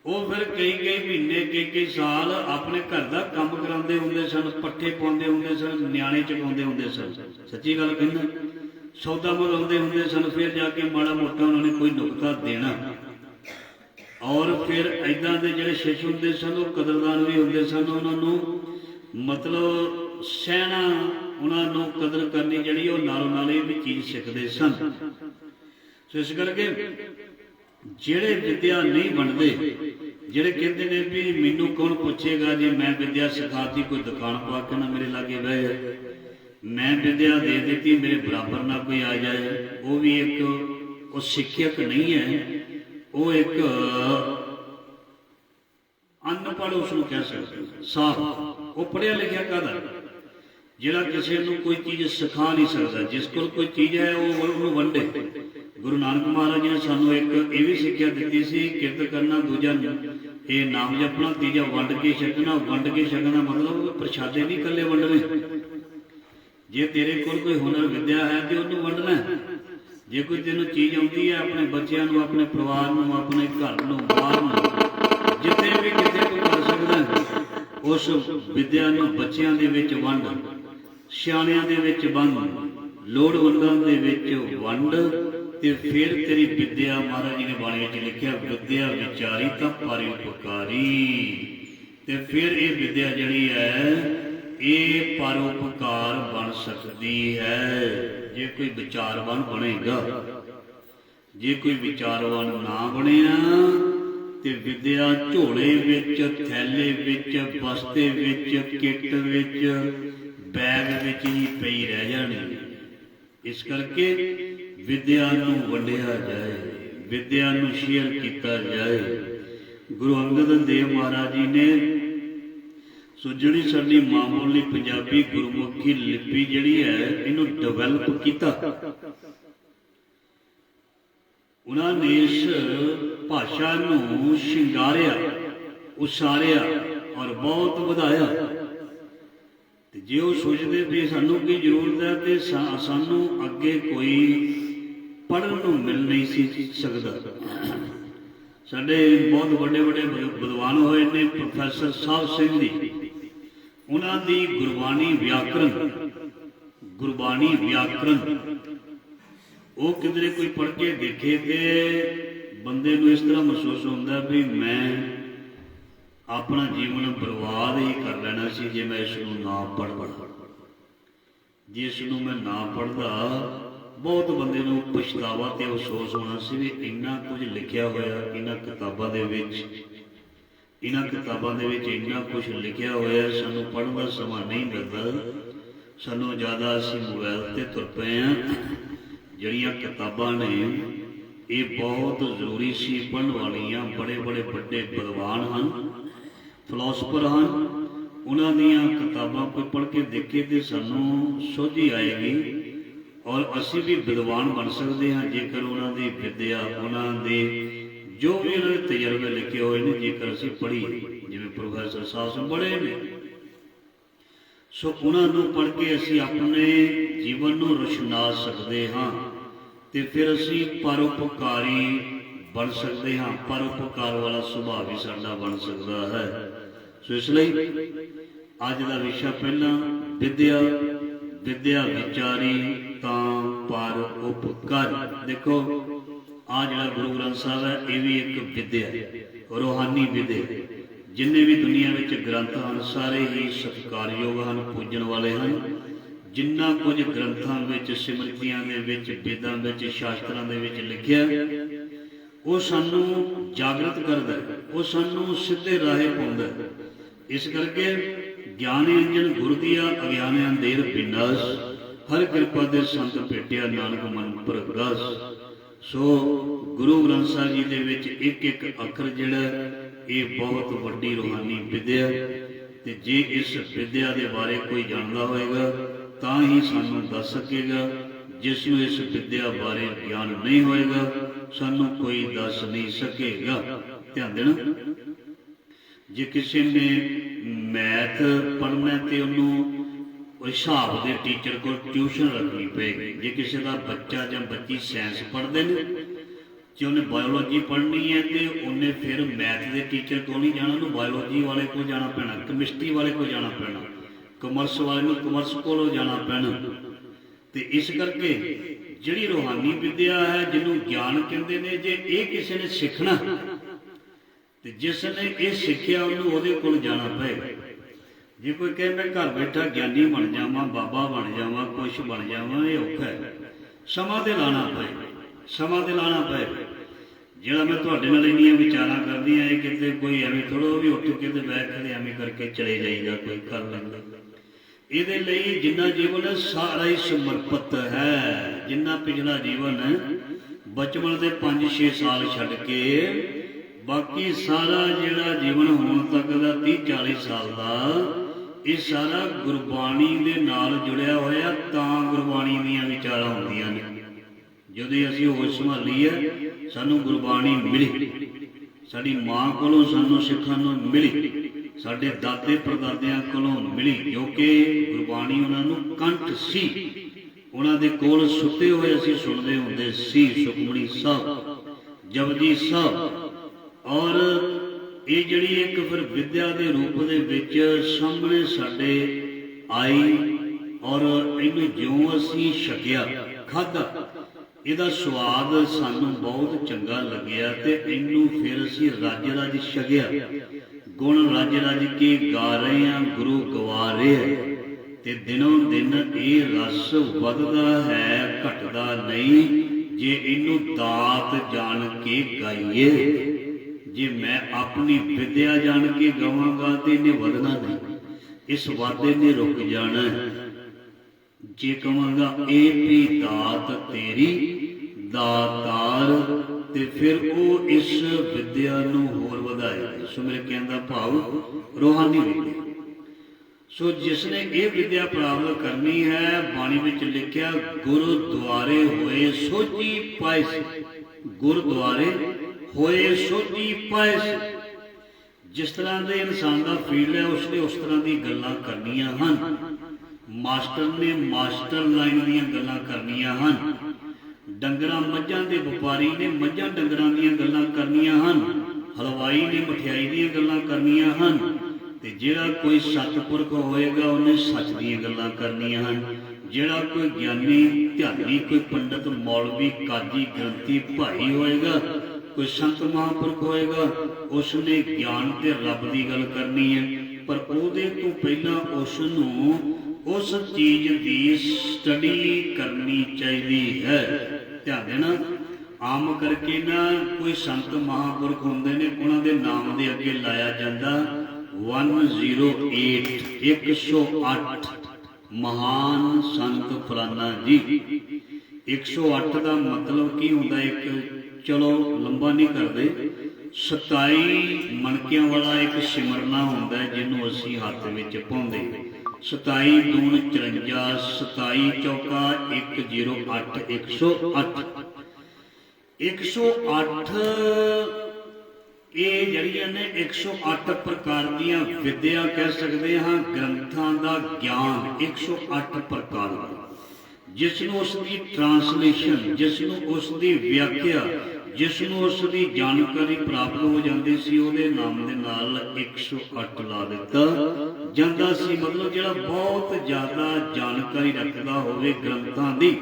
Speaker 1: वो फिर कई महीने कई साल अपने घर का काम कराते होंदे सन, पट्ठे पाउंदे होंदे सन, न्याणे चुकाउंदे होंदे सन। सच्ची गल कहना, सौदा मंगाउंदे होंदे सन, फिर जाके माड़ा मोटा उन्होंने कोई नुकता देना। और फिर इदां दे जिहड़े शिष्य होंदे सन वो कदरदान भी होंदे सन, उन्होंने मतलब सहना, उन्होंने कदर करनी जिहड़ी वो नालों नाल भी चीज़ सीखते सन। सो इस करके ਜਿਹੜੇ विद्या नहीं बनते, ਜਿਹੜੇ कहते हैं भी मैनू कौन पूछेगा जे मैं विद्या सिखाती, कोई दुकान पा के ना मेरे लागे बहे, मैं विद्या दे देती मेरे बराबर ना कोई आ जाए, वो भी एक वो शिक्षक नहीं है, वो एक अनपढ़ उसनूं कह सकते साफ। वो पढ़िया लिखिया कहदा जिहड़ा किसी नूं कोई चीज़ सिखा नहीं सकता, जिस कोल कोई चीज़ है वो उहनूं वंडे। गुरु नानक महाराज ने सानू एक ये भी सिक्ख्या दी सी, किरत करना, दूजा ये नाम जपना, तीजा वंड के छकना। वंड के छकना मतलब प्रशादे नहीं कले वंडने। जे तेरे कोल कोई हुनर विद्या है तो उन्होंने वंडना। जे कोई तेनों चीज़ आती है अपने बच्चों को, अपने परिवार को, अपने घर को, बाहर जिथे भी कितने कोई कर सकता, उस विद्या को बच्चों के विच वंड, सियाणियां दे विच वंड, लोड़वंदां दे विच वंड। ते फिर तेरी विद्या, महाराज जी ने बाणी च लिखिया, विद्या विचारी तां परोपकारी। ते फिर ये विद्या जिहड़ी है ये परोपकार बन सकती है जे कोई विचारवान बनेगा। जे कोई विचारवान ना बनिया ते विद्या झोले विच, थैले विच, बस्ते विच, किट विच, बैग विच ही पई रह जानी। इस करके विद्या नूं वंडिया जाए, विद्या नूं शेयर किया जाए। गुरु अंगद देव महाराज जी ने सो जिहड़ी साडी मां बोली पंजाबी गुरमुखी लिपि जिहड़ी है इहनूं डिवेलप किया। उन्होंने इस भाषा नूं शिंगारिया, उसारिया और बहुत वधाया। जे वो सोचते भी सानू की जरूरत है तो सानू अगे कोई पढ़न नूं मिल नहीं सी सकता। साडे बहुत बड़े बड़े विद्वान होए ने, प्रोफैसर साहब सिंह जी, उन्हां दी गुरबाणी व्याकरण वो किधरे कोई पढ़ के देखे तो बंदे नूं इस तरह महसूस होंदा भी मैं अपना जीवन बर्बाद ही कर लेना सी जे मैं इसनूं ना पढ़दा। जे इसनूं मैं ना पढ़दा बहुत बंदे नूं पछतावा ते अफसोस होना सी भी इन्ना कुछ लिखिया होया इन्हां किताबां दे विच, इन्हां किताबां दे विच इन्ना कुछ लिखिया होया, सानूं पढ़न दा समां नहीं मिलदा। सानूं ज़्यादा असीं मोबाइल ते तुर पए हां। जिहड़ियां किताबां ने ये बहुत जरूरी सी पढ़न वालियां। बड़े बड़े वड्डे विद्वान हैं, फिलोसफर हैं, उन्हां दीयां किताबां कोई पढ़ के देखे तो सानूं सोझी आएगी और असीं भी विद्वान बन सकते हैं जेकर उन्हां दी विद्या, उन्हां दे जो भी उन्होंने तजर्बे लिखे हुए हैं जेकर असीं पढ़ीए। जिवें प्रोफैसर साहब बड़े ने, सो उन्होंने पढ़ के असीं अपने जीवन नूं रुशना सकते हाँ, तो फिर असीं परोपकारी बन सकते हाँ। परोपकार वाला सुभाव भी साडा बन सकता है। सो इसलिए अज का विषय पहला विद्या, विद्या विचारी तां पर उपकार। देखो आ जिहड़ा गुरु ग्रंथ साहब है, ये भी एक विद्या है, रूहानी विद्या। जिन्ने भी दुनिया में ग्रंथ हैं सारे ही सत्कारयोग हैं, पूजन वाले हैं। जिन्ना कुछ ग्रंथों में, सिमरतियां दे विच, वेदां विच, शास्त्रां दे विच लिखिया, वो सानू जागृत करदा है, वो सानू सीधे राहे पाउंदा है। इस करके ज्ञान अंजन गुर दिया, अज्ञान अंधेर विनाश, हर कृपा दे संत भेटिया, नानक मन प्रगटास। सो गुरु ग्रंथ साहिब जी दे विच एक एक अखर जिहड़ा ये बहुत वड्डी रूहानी विद्या। ते जे इस विद्या के बारे कोई जानता होएगा तां ही सानू दस सकेगा। जिसनों इस विद्या बारे ज्ञान नहीं होएगा सानू कोई दस नहीं सकेगा। ध्यान देना, जे किसी ने मैथ पढ़ना तो उन्होंने हिसाब के टीचर को ट्यूशन रखनी पेगी। जे किसी का बच्चा या बच्ची साइंस पढ़ते हैं, जो उन्हें बायोलॉजी पढ़नी है तो उन्हें फिर मैथ के टीचर को नहीं जाना, उन्हें बायोलॉजी वाले को जाना पैना, कैमिस्ट्री वाले को जाना पैना, कॉमर्स वाले को कॉमर्स को जाना पैना। तो इस करके जिहड़ी रूहानी विद्या है, जिन्हों ज्ञान कहते हैं, जे ये किसी ने सीखना तो जिसने ये सीखिया उन्होंने उहदे कोल जाना पेगा। जे कोई कहे मैं घर बैठा ज्ञानी बन जावां, बाबा बन जावां, कुछ बन जावां, ये औखा है। समां ते लाना पेगा, समां ते लाना पेगा। जिहड़ा मैं तुहाडे नाल इन्नियां विचारां करदी हां, किते कोई एवें थोड़ा भी उठ के ते बैठ के एवें करके चले जाईदा, कोई कर लैंदा। इहदे लई जिन्ना जीवन है सारा ही समर्पित है। जिन्ना पिछला जीवन है बचपन के 5-6 साल छड्ड के बाकी सारा जिहड़ा जीवन होण तक दा 30-40 साल का ये सारा गुरबाणी दे नाल जुड़िया होया। तां गुरबाणी दीयां विचारां हुंदियां ने। जदों असीं होश संभाली है सानू गुरबाणी मिली, साडी मां कोलों सानू सिੱਖਣ ਨੂੰ मिली, साडे दादे परदादियां कोलों मिली, जो कि गुरबाणी उन्हां नूं कंठ सी। उन्हां दे कोल सुते होए असीं सुणदे हुंदे सी सुखमणी साहब, जपजी साहब। और ये जिहड़ी एक फिर विद्या के रूप दे विच सामने साडे आई और इहनूं ज्यों असीं छकिया खाधा, इहदा स्वाद सानू बहुत चंगा लग्या ते इहनूं फिर असीं रज रज छकिया। गुण रज रज के गा रहे हैं, गुरु गवा रहे हैं, ते दिनों दिन ये रस वधदा है, घटदा नहीं। जे इहनूं दात जान के गाइए, जे मैं अपनी विद्या जान के गावांगा तो इन्हें वधना नहीं, इस वादे ने रुक जाना। जे कहांगा ए भी दात तेरी दातार, ते फिर वो इस विद्या नूं होर वधाएगा। सो मेरे कहने का भाव रूहानी विद्या। सो जिसने ये विद्या प्राप्त करनी है, बाणी विच लिखिया गुरुद्वारे होए सोची पाइस, गुरुद्वारे होए सोची पाइस। जिस तरह के इंसान का फील्ड है उसने उस तरह की गल्लां करनियां हन। मास्टर ने मास्टर लाइन दीयां गल्लां करनियां हन। डंगरां मझां दे व्यापारी ने मझां डंगरां दीयां गल्लां करनियां हन। हलवाई ने मठियाई दीयां गल्लां करनियां हन। ते जिहड़ा कोई सतपुरख होएगा उन्हें सच दीयां गल्लां करनियां हन। जिहड़ा कोई ज्ञानी ध्यानी, कोई पंडित मौलवी काजी ग्रंथी भाई होएगा, कोई संत महापुरख होएगा, उसने ज्ञान ते रब की गल करनी है। पर उहदे तो पहला उसनूं उस चीज की स्टडी करनी चाहिए है। ध्यान देना, आम करके ना कोई संत महापुरख होंदे ने, उन्हां दे नाम दे अगे लाया जांदा 108 108 महान संत फलाना जी। 108 का मतलब की होंदा, एक चलो लंबा नहीं करते, 27 मनकियां वाला एक सिमरना होंदा है जिन्हों असी हाथ में पाउंदे। 27 दूण 54, 27 चौका 108 108 108 ये जड़ियां ने 108 प्रकार दियां विद्या कह सकते हाँ, ग्रंथां दा ज्ञान 108 प्रकार का, जिसनों उसकी ट्रांसलेशन, जिसनों उसकी व्याख्या, जिसनों उसकी जानकारी प्राप्त हो जाती सी, उहदे नाम दे नाल 108 ला दिता जांदा सी। मतलब जिहड़ा बहुत ज़्यादा जानकारी रखदा होवे ग्रंथां दी,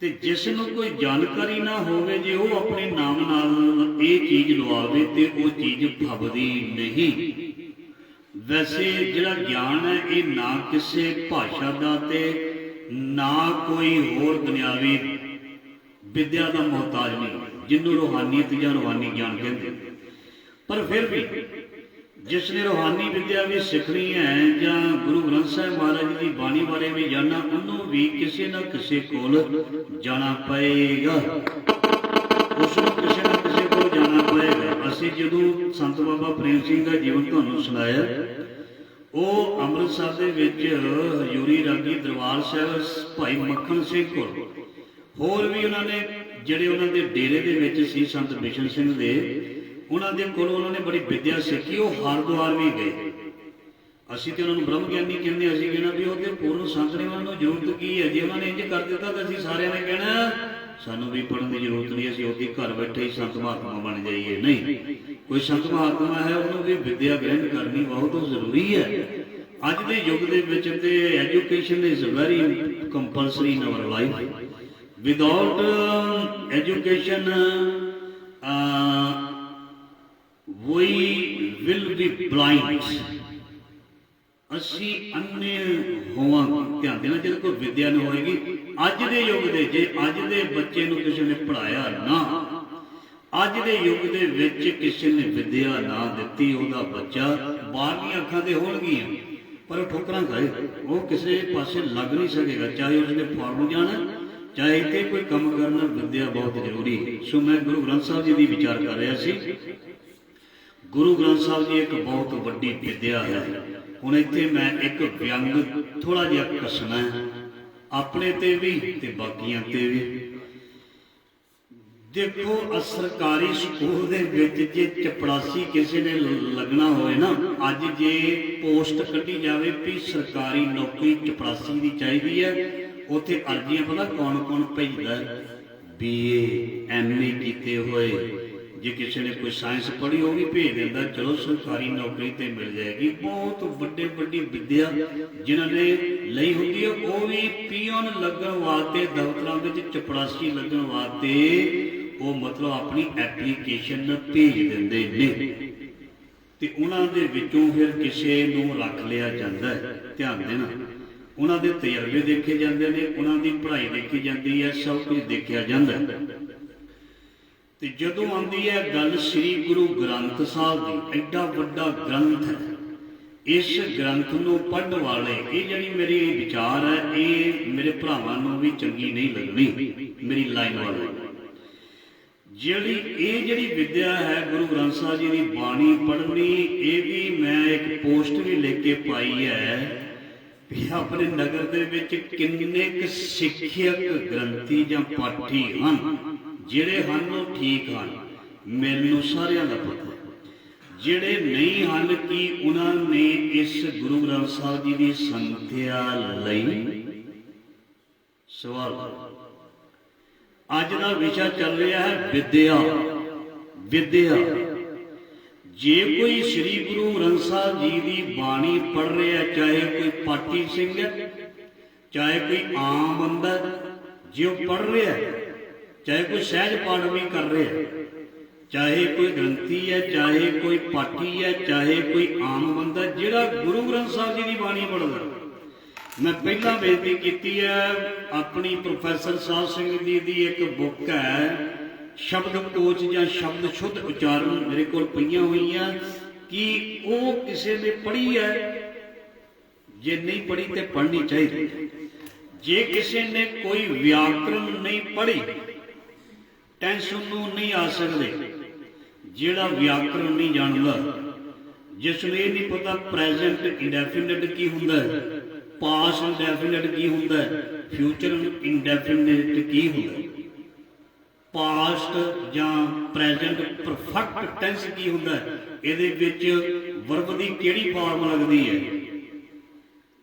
Speaker 1: ते जिसनों कोई जानकारी ना होवे, जे वो अपने नाम नाल ये चीज़ लवावे ते वो चीज़ फबदी नहीं। वैसे जिहड़ा ज्ञान है ये ना किसी भाषा का ते ना कोई होर दुनियावी विद्या का मोहताज नहीं, जिन्होंने रूहानीयत या रूहानी ज्ञान कहते। पर फिर भी जिसने रूहानी विद्या भी सीखनी है या गुरु ग्रंथ साहिब महाराज जी की बाणी बारे भी जानना, उन्होंने भी किसी न किसी कोल जाना पएगा, उसको किसी न किसी को जाना पएगा। असी जो संत बाबा प्रेम सिंह का जीवन तुहानूं सुनाया, वो अमृतसर के हजूरी रागी दरबार साहिब भाई मक्खन सिंह को, होर भी उन्होंने जिहड़े उन्होंने डेरे दे विच सी संत बिशन सिंह दे, उन्होंने कोलों उन्होंने बड़ी विद्या सीखी। वो हरद्वार भी गए। असी तो उन्होंने ब्रह्म ज्ञानी कहते, असी कहना भी वो पूर्ण संत ने, उन्होंने जरूरत की है। जे उन्होंने इंज कर दिता तो असी सारे ने कहना सानू भी पढ़ने की जरूरत नहीं, असी उदी घर बैठे ही संत महात्मा बन जाइए। नहीं, कोई संत महात्मा है उन्होंने भी विद्या ग्रहण करनी बहुत जरूरी है। अज के युग के education is very compulsory in our life. Without education we will be blind, असी अन्ने होवांगे। ध्यान देना, जब कोई विद्या नहीं होएगी अज के युग के, जे अज के बच्चे नूं किसी ने पढ़ाया ना, अज के युग के विच किसी ने विद्या ना दिती, उहदा बच्चा बाहरलियां अखां ते होणगियां पर ठोकरां खाए, वो किसी पासे लग नहीं सकेगा, चाहे उसने फॉर्न जाना चाहे इत्थे कोई काम करना। विद्या बहुत जरूरी है। सो मैं गुरु ग्रंथ साहिब जी की विचार कर रहा सी। गुरु ग्रंथ साहिब जी एक बहुत वड्डी विद्या है। हुण इत्थे मैं एक व्यंग थोड़ा जिहा कसना है, अपने ते भी ते बाकियां ते भी। देखो, सरकारी स्कूल दे विच जे चपड़ासी किसी ने लगना होए ना, अज जे पोस्ट कड्ढी जावे भी सरकारी नौकरी चपड़ासी की चाहिए है, उत्थे अर्जियां पता कौन कौन भेजदा, BA MA कीते होए, जे किसी ने कोई साइंस पढ़ी वो भी भेज देता, चलो सरकारी नौकरी तो मिल जाएगी। बहुत वड्डे वड्डी विद्या जिन्होंने लई होंदी है, वो भी पीओन लगन वास्ते, दफ्तरां विच चपड़ासी लगन वास्ते वो मतलब अपनी एप्लीकेशन भेज देंदे ने, ते उन्हां दे विचों फिर किसी नूं रख लिया जाता है। ध्यान देना, उन्हां दे तजर्बे देखे जाते हैं, उन्हां दी पढ़ाई देखी जाती है, सब कुछ देखा जाता है। ते जदों आती है गल श्री गुरु ग्रंथ साहिब की, एडा वड्डा ग्रंथ है, इस ग्रंथ नूं पढ़न वाले, ये जिहड़ी मेरी विचार है, ये मेरे भरावां नूं भी चंगी नहीं लगनी, मेरी लाइन वाले। जिहड़ी विद्या है गुरु ग्रंथ साहिब जी की बाणी पढ़नी, ये भी मैं एक पोस्ट भी लिख के पाई है भी अपने नगर दे विच किन्ने क सिੱਖਿਅਕ ग्रंथी जां पाठी हन, जिहड़े हन वो ठीक हन, मैनूं सारियां दा पता। जिहड़े नहीं हन कि उन्होंने इस गुरु ग्रंथ साहिब जी की संथਿਆ लई। सवाल, अज का विषय चल रहा है विद्या। विद्या जे कोई श्री गुरु ग्रंथ साहिब जी की बाणी पढ़ रहा है, चाहे कोई पाठी सिंह है, चाहे कोई आम बंदा जो पढ़ रहा है, चाहे कोई सहज पाठ भी कर रहा है, चाहे कोई ग्रंथी है, चाहे कोई पाठी है, चाहे कोई आम बंदा, जिहड़ा गुरु ग्रंथ साहिब जी की बाणी पढ़दा, मैं पहला बेनती की है, अपनी प्रोफैसर साहब सिंह जी की एक बुक है शब्द कोच या शब्द शुद्ध उच्चारण मेरे को पईयां हुई कि वो किसी ने पढ़ी है, जे नहीं पढ़ी तो पढ़नी चाहिए। जे किसी ने कोई व्याकरण नहीं पढ़ी टेंशन नहीं आ सकते। जिहड़ा व्याकरण नहीं जानता, जिसनूं ये नहीं पता प्रैजेंट इंडेफिनिट की हुंदा है, पास्ट इंडेफिनिट की हुंदा है, फ्यूचर इंडेफिनिट की हुंदा है, पास्ट या प्रैजेंट परफेक्ट टेंस की हुंदा है, इहदे विच वर्ब की किहड़ी फॉर्म लगदी है।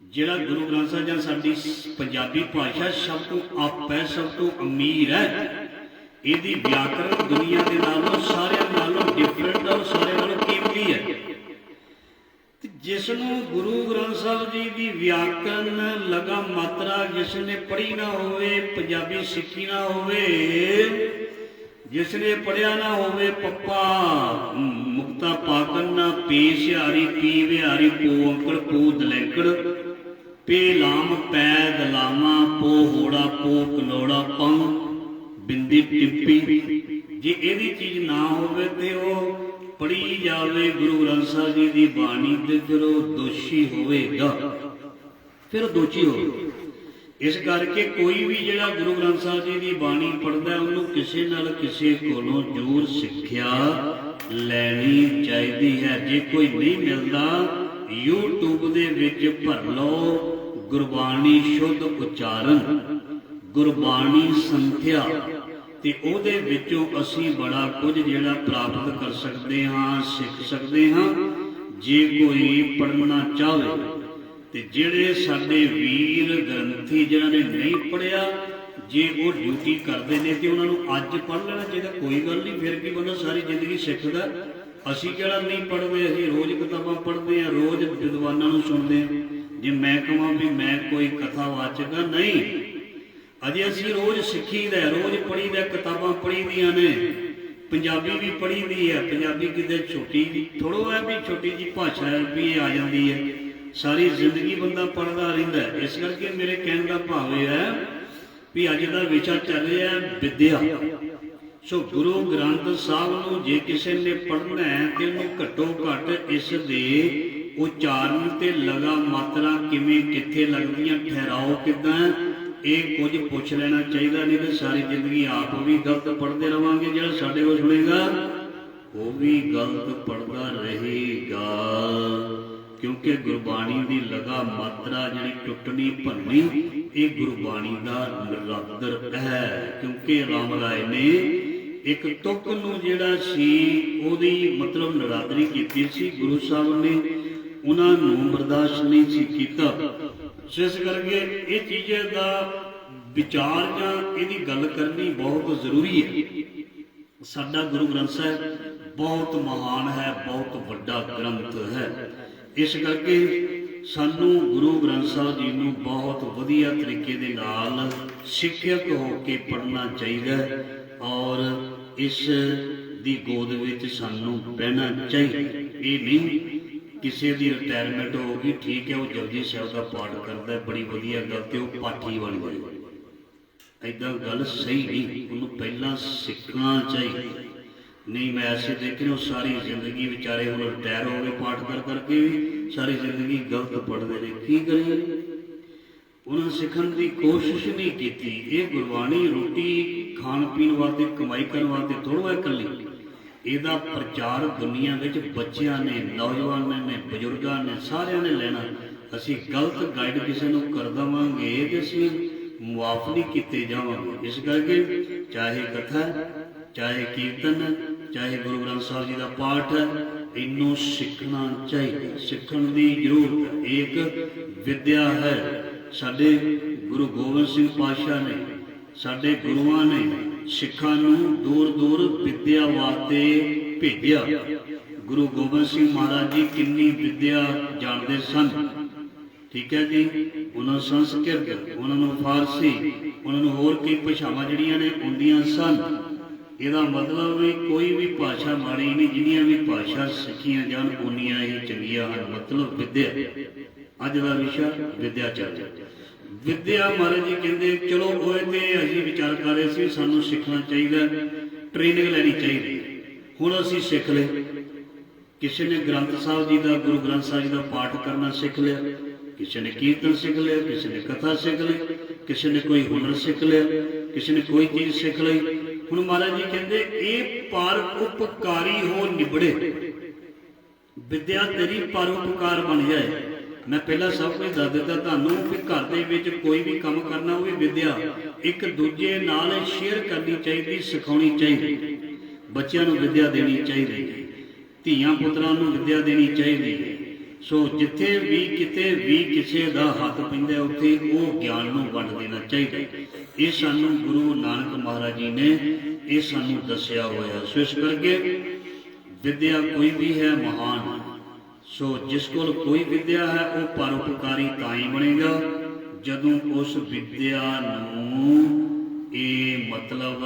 Speaker 1: जिहड़ा गुरु ग्रंथ साहिब जां साडी पंजाबी भाषा सब तो अप है, सब तो अमीर है। इहदी व्याकरण दुनिया के नालों सारियां नालों डिफरेंट और सारियां नालों कीमती है। जिसनों गुरु ग्रंथ साहिब जी की व्याकरण लगा मात्रा जिसने पढ़ी ना होवे, पंजाबी सीखी ना होवे, जिसने पढ़िया ना होवे पप्पा मुक्ता पाकन ना पे सिहारी पी विहारी पो अंकड़ पो दलैंकड़ पे लाम पै दलामा पो होड़ा पो कनौड़ा पंग बिंदी टिप्पी, जे यदि चीज ना होवे ते वो पढ़ी जावे गुरु ग्रंथ साहिब जी की बाणी ते फिर वो दोषी होवेगा, फिर दोषी होगा। इस करके कोई भी जिहड़ा गुरु ग्रंथ साहिब जी की बाणी पढ़दा है उन्होंने किसी नाल किसी कोलों जरूर सिक्ख्या लैनी चाहिदी है। जे कोई नहीं मिलता यूट्यूब दे विच भर लो गुरबाणी शुद्ध उच्चारण, गुरबाणी संथ्या, ते ओहदे विचों असीं बड़ा कुछ जिहड़ा प्राप्त कर सकते हाँ, सीख सकते हाँ। जे कोई पढ़ना चाहे ते जिहड़े साडे वीर ग्रंथी जिन्हां ने नहीं पढ़िया, जे वो ड्यूटी करते हैं तो उन्होंने अज पढ़ लेना चाहिए, कोई गल नहीं। फिर की बंदा सारी जिंदगी सिखदा, असीं किहड़ा नहीं पढ़ते, असीं रोज़ किताबां पढ़ते हैं, रोज़ विद्वानां नूं सुणदे हैं। जे मैं कहां भी मैं कोई कथावाचक हाँ, नहीं, अजे असीं रोज़ सिखीदा, रोज़ पढ़ीदा, किताबां पढ़ी दियां ने, पंजाबी भी पढ़ी दी है। पंजाबी किते छोटी थोड़ो है भी, छोटी जी भाषा भी आ जाती है, सारी जिंदगी बंदा पढ़ता रहिंदा है। इस करके मेरे कहने का भाव यह है भी अज का विषय चल रहा है विद्या। सो गुरु ग्रंथ साहब नूं जे किसी ने पढ़ना है तो उन्होंने घट्टो घट इस दे उच्चारण ते लगा मात्रा किवें कित्थे लगदियां, ठहराओ किद्दां है, ये कुछ पूछ लेना चाहिए। नहीं तो सारी जिंदगी आप भी गलत पढ़ते रहोगे, जो साढ़े को सुनेगा वो भी गलत पढ़ता रहेगा। क्योंकि गुरबाणी की लगा मात्रा जी टुटनी भननी ये गुरबाणी का निरादर है। क्योंकि राम राय ने एक तुक नूं जिहड़ा सी ओहदी मतलब निरादरी कीती सी, गुरु साहब ने उन्होंने बर्दाश्त नहीं सी कीता। सो इस करके ये चीज़ों का विचार या इहदी गल करनी बहुत जरूरी है। साडा गुरु ग्रंथ साहिब बहुत महान है, बहुत वड्डा ग्रंथ है। इस करके सानू गुरु ग्रंथ साहिब जी नूं बहुत वधिया तरीके दे नाल सिੱਖਿਅਕ होके पढ़ना चाहिए और इस दी गोद विच सानू बहना चाहिए। ये नहीं किसी की रिटायरमेंट होगी, ठीक है, वो जपजी साहिब का पाठ करता है, बड़ी वधिया गल, तो वो पाठी बन जाए, ऐदा गल सही नहीं। उन्होंने पहला सीखना चाहिए। नहीं मैं ऐसे देख रहा हूँ सारी जिंदगी बेचारे हम रिटायर हो गए पाठ कर करके भी सारी जिंदगी गलत पढ़ते रहे, की करें। उन्होंने सीखने की कोशिश नहीं की। ये गुरबाणी रोटी खाण पीण वास्ते कमाई करने वास्ते थोड़ा है कली, ਇਹਦਾ प्रचार दुनिया में बच्चों ने, नौजवानों ने, बजुर्गों ने, सारिया ने लेना। असी गलत गाइड किसी को कर देवांगे तो असी मुआफ नहीं किए जावांगे। इस करके चाहे कथा, चाहे कीर्तन, चाहे गुरु ग्रंथ साहिब जी का पाठ है, इनू सीखना चाहिए। सीखने की जरूरत एक विद्या है। साडे गुरु गोबिंद सिंह पातशाह ने, साडे गुरुआं ने सिखां नूं दूर दूर विद्या वास्ते भेजिया। गुरु गोबिंद सिंह महाराज जी कितनी विद्या जानते सन, ठीक है जी। उन्होंने संस्कृत, उन्होंने फारसी, उन्होंने होर कई भाषावां जिहड़ियां ने आउंदियां सन। इहदा मतलब भी कोई भी भाषा माड़ी नहीं, जिन्नियां भी भाषा सिखियां जान उन्नियां ही चंगियां हन। मतलब विद्या अज का विषय विद्या चल रहा। विद्या महाराज जी कहते चलो वो तो असीं विचार कर रहे थे सानू सीखना चाहिए, ट्रेनिंग लैनी चाहिए। हुण असीं सीख ले, किसी ने ग्रंथ साहब जी का, गुरु ग्रंथ साहब जी का पाठ करना सीख लिया, किसी ने कीर्तन सीख लिया, किसी ने कथा सीख ली, किसी ने कोई हुनर सीख लिया, किसी ने कोई चीज़ सीख ली। हुण महाराज जी कहते ये परोपकारी हो निबड़े, विद्या तेरी परोपकार बन जाए। मैं पहला सब कुछ दस दिता तुहानूं कि घर दे विच कोई भी काम करना होवे विद्या एक दूजे नाल शेयर करनी चाहिए, सिखाउणी चाहिए। बच्चों को विद्या देनी चाहिए, धीआं पुत्रां नूं विद्या देनी चाहिए। सो जिथे भी किते भी किसी का हथ पैंदा उत्थे वो ज्ञान नूं वंड देना चाहिए। ये सानूं गुरु नानक महाराज जी ने ये सानूं दस्सिया होया। सो इस करके विद्या कोई भी है महान। सो जिस कोल कोई विद्या है वो परोपकारी तां ही बनेगा जदों उस विद्या नूं मतलब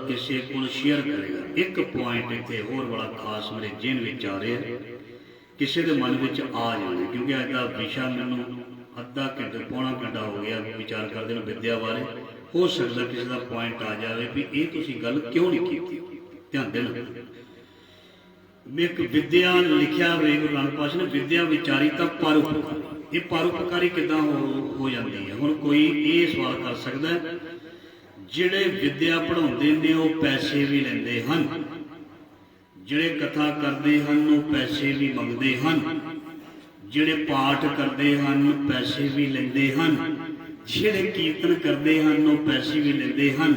Speaker 1: किसी को शेयर करेगा। एक पॉइंट इत्थे होर बड़ा खास मेरे जेहन विच आ रहा है, किसी के मन में आ जाए, क्योंकि अज का विषय मैनूं अद्धा घंटा पौना घंटा हो गया विचार करते हैं विद्या बारे। हो सकता किसी का पॉइंट आ जाए भी ये तुसीं गल क्यों नहीं की। ध्यान देना, एक विद्या लिखिया वे गुरु नानक पातशाह ने, विद्या विचारी तो परोपकारी। ये परोपकारी किदां हो जाती है। हुण कोई ये सवाल कर सकता है जिहड़े विद्या पढ़ाउंदे ने वो पैसे भी लैंदे हन, जिहड़े कथा करते हैं वो पैसे भी मंगते हैं, जिहड़े पाठ करते हैं पैसे भी लेंदे हैं, जिहड़े कीर्तन करते हैं वो पैसे भी लेंदे हैं।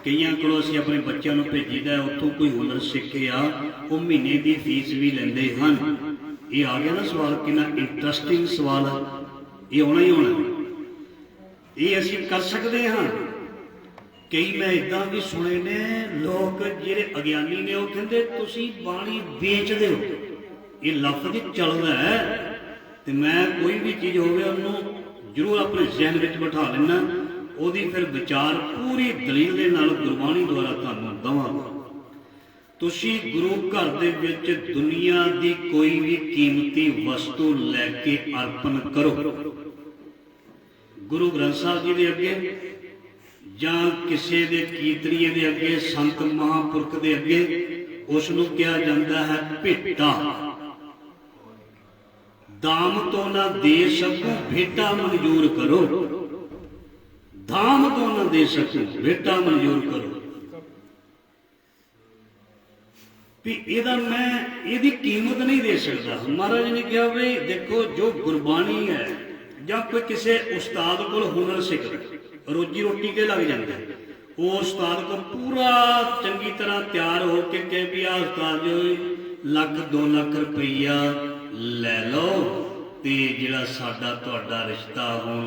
Speaker 1: कईयां कोलों असीं अपने बच्चों को भेजीदा, उत्थों कोई हुनर सीख के आ वो महीने की फीस भी लेंदे हैं। ये आ गया ना सवाल, कितना इंटरस्टिंग सवाल है। ये होना ही होना, ये असीं कर सकते हैं। कई मैं इदां भी सुने ने लोग जिहड़े अज्ञानी ने वो कहते तुसीं बाणी बेचदे हो। ये लफ्ज़ चलदा है ते मैं कोई भी चीज़ होवे उन्होंने जरूर अपने जहन में बिठा लेना, ਉਹਦੀ फिर विचार पूरी दलील ਦੇ ਨਾਲ गुरबाणी द्वारा ਤੁਹਾਨੂੰ ਦਵਾਂਗਾ। ਤੁਸੀਂ गुरु घर ਦੇ ਵਿੱਚ दुनिया की कोई भी कीमती वस्तु लैके अर्पण करो गुरु ग्रंथ साहब जी के अगे ਜਾਂ ਕਿਸੇ ਦੇ ਕੀਰਤਨੀਏ ਦੇ ਅੱਗੇ, ਸੰਤ ਮਹਾਂਪੁਰਖ ਦੇ ਅੱਗੇ, ਉਸ ਨੂੰ ਕਿਹਾ ਜਾਂਦਾ ਹੈ ਭੇਟਾ। दाम तो ना दे सकूं भेटा मंजूर करो, दाम तो ना दे सकूं भेटा मंजूर करो। भी ਇਹਦਾ मैं ਇਹਦੀ कीमत नहीं दे सकता। महाराज ने कहा भाई देखो जो गुरबाणी है ਜਾਂ कोई किसी उस्ताद को हुनर सीख रोजी रोटी के लग जाता है, वो उस्ताद को पूरा चंगी तरह तैयार होकर कहे भी आ उस्ताद जो लाख 2 लाख रुपया लै लो ते जिहड़ा साडा तुहाडा रिश्ता हुण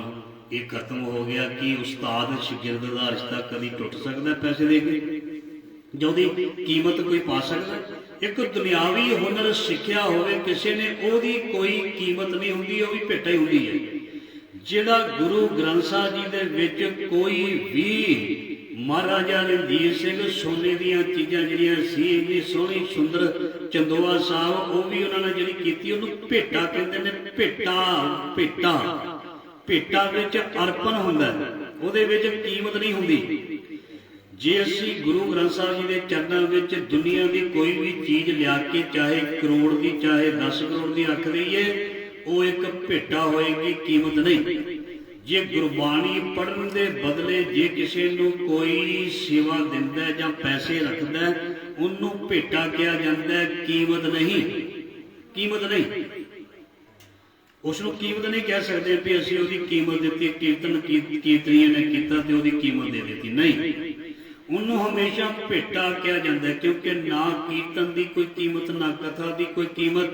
Speaker 1: ये खत्म हो गया। कि उस्ताद शागिर्द का रिश्ता कभी टुट सकता पैसे दे के, जो कीमत कोई पा सकता? एक दुनियावी हुनर सीखिया होवे किसी ने ओदी कोई कीमत नहीं हुंदी, वो भी भेटा ही हुंदी है। जिहड़ा गुरु ग्रंथ साहब जी दे विच कोई भी महाराजा रणजीत सिंह सोने दीयां चीज़ां जिहड़ियां सी इन्नी सोहनी सुंदर चंदोआ साहब वो भी उन्होंने जिहड़ी कीती उहनूं भेटा कहंदे ने। भेटा भेटा भेटा विच अर्पण हुंदा है, उहदे विच कीमत नहीं हुंदी। जे असीं गुरु ग्रंथ साहब जी के चरणों विच दुनिया की कोई भी चीज़ लिया के चाहे करोड़ की चाहे 10 करोड़ की रख दईए वो एक भेटा होएगी, कीमत नहीं। जे गुरबाणी पढ़न के बदले जे किसी को कोई सेवा दिंदा है जां पैसे रखता है उन्होंने भेटा कहा जाता है, कीमत नहीं। कीमत नहीं, उसनों कीमत नहीं कह सकते भी असीं उसकी कीमत दी, कीर्तन कीर्तनीय ने किया तो उसकी कीमत दे दी, नहीं। उन्होंने हमेशा भेटा कहा जाता है, क्योंकि ना कीर्तन की कोई कीमत ना कथा की कोई कीमत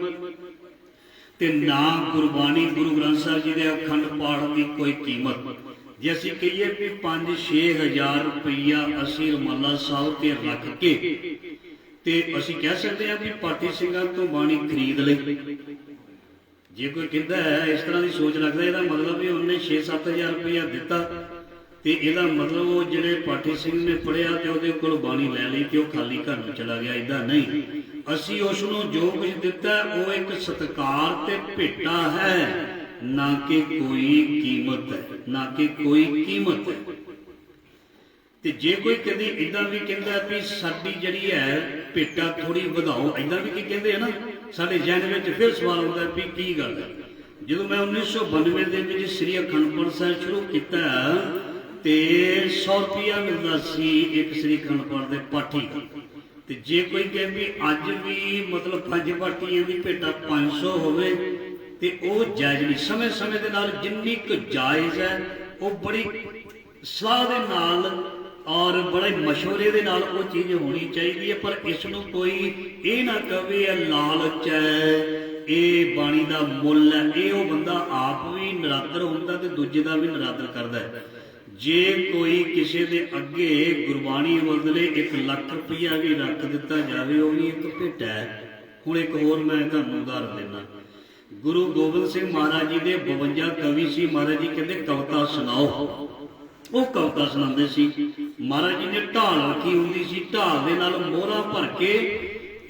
Speaker 1: ते ना गुरबाणी गुरु ग्रंथ साहब जी के अखंड पाठ की कोई कीमत। जे असीं कहिए भी 5-6 हज़ार रुपया असीं रमाला साहब ते रख के ते असीं कह सकते हैं भी पाठी सिंघां तो बाणी खरीद लई। जे कोई कहता है इस तरह की सोच रखता है, इसका मतलब भी उन्हें 6-7 हज़ार रुपया दिता तो यदा मतलब वो जिहड़े पाठी सिंह ने पढ़िया तो उहदे कोल बाणी लै लई ते वो खाली घर नूं चला गया। इदा नहीं, असीं उसनूं जो कुछ दिता वो एक सत्कार ते भेटा है। ना कि कोई कीमत है, ना कि कोई कीमत है। ਤੇ ਜੇ ਕੋਈ ਕਦੇ ਇਦਾਂ ਵੀ ਕਹਿੰਦਾ ਵੀ ਸਾਡੀ ਜਿਹੜੀ ਹੈ ਭੇਟਾ ਥੋੜੀ ਵਧਾਓ, ਇਦਾਂ ਵੀ ਕੀ ਕਹਿੰਦੇ ਆ ਨਾ, ਸਾਡੇ ਜਹਿਨ ਵਿੱਚ ਫਿਰ ਸਵਾਲ ਆਉਂਦਾ ਵੀ ਕੀ ਗੱਲ ਹੈ। ਜਦੋਂ ਮੈਂ 1992 ਦੇ ਵਿੱਚ ਸ੍ਰੀ ਅਖੰਡ ਪਾਠ ਸਾਹਿਬ ਸ਼ੁਰੂ ਕੀਤਾ ਤੇ 100 ਰੁਪਇਆ ਮਿਲਦਾ ਸੀ ਇੱਕ ਸ੍ਰੀ ਅਖੰਡ ਪਾਠ ਦੇ ਪਾਠੀ ਦਾ। ਤੇ ਜੇ ਕੋਈ ਕਹੇ ਵੀ ਅੱਜ ਵੀ ਮਤਲਬ 5 ਪਾਠੀਆਂ ਦੀ ਭੇਟਾ 500 ਹੋਵੇ ਤੇ ਉਹ ਜਾਇਜ਼ ਨਹੀਂ। ਸਮੇਂ ਸਮੇਂ ਦੇ ਨਾਲ ਜਿੰਨੀ ਕੁ ਜਾਇਜ਼ ਹੈ ਉਹ ਬੜੀ ਸਲਾਹ ਦੇ ਨਾਲ और बड़े मशवरे दे नाल वो चीज़ होनी चाहिए है। पर इसनों कोई ये ना कहे लालच है, ये बाणी का मुल है, ये वो बंदा आप भी नरादर होंदा ते दूजे का भी नरादर करता है। जे कोई किसी के अगे गुरबाणी बदले 1 लाख रुपया भी रख दिता जाए वो भी एक भेटा है। हुण एक होर मैं तुहानूं उदाहरण देना, गुरु गोबिंद सिंह महाराज जी के 52 कवि सी। महाराज जी कहते कविता सुनाओ, वो कविता सुनाते सी। महाराज जी ने ढाल रखी होंगी सी, ढाल दे नाल मोहरा भर के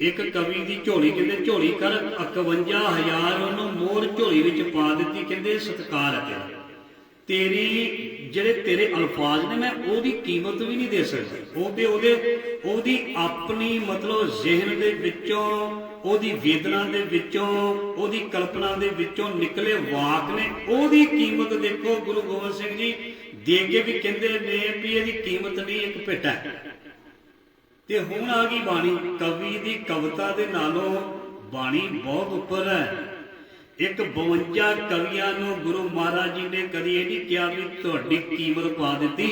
Speaker 1: एक कवि की झोली कहते झोली कर 51,000 उन्होंने मोहर झोली विच पा दी। कहते सत्कार है तेरा, तेरी ਜਿਹੜੇ तेरे अल्फाज ने मैं ਉਹਦੀ कीमत भी नहीं दे सकਦਾ। ਉਹਦੀ ਆਪਣੀ ਮਤਲਬ ਜ਼ਿਹਨ ਦੇ ਵਿੱਚੋਂ, ਉਹਦੀ ਵੇਦਨਾ ਦੇ ਵਿੱਚੋਂ, ਉਹਦੀ ਕਲਪਨਾ ਦੇ ਵਿੱਚੋਂ ਨਿਕਲੇ ਵਾਕ ਨੇ, ਉਹਦੀ ਕੀਮਤ ਦੇਖੋ। ਗੁਰੂ ਗੋਬਿੰਦ ਸਿੰਘ ਜੀ ਦੇ ਕੇ ਵੀ ਕਹਿੰਦੇ ਨੇ ਵੀ ਇਹਦੀ ਕੀਮਤ ਨਹੀਂ, ਇੱਕ ਭੇਟਾ ਹੈ। ਤੇ ਹੁਣ ਆ ਗਈ ਬਾਣੀ, ਕਵੀ ਦੀ ਕਵਿਤਾ ਦੇ ਨਾਲੋਂ ਬਾਣੀ ਬਹੁਤ ਉੱਪਰ ਹੈ। एक 52 कवियां नूं गुरु महाराज जी ने कदी ये नहीं कहा भी तुहाडी कीमत पा दी।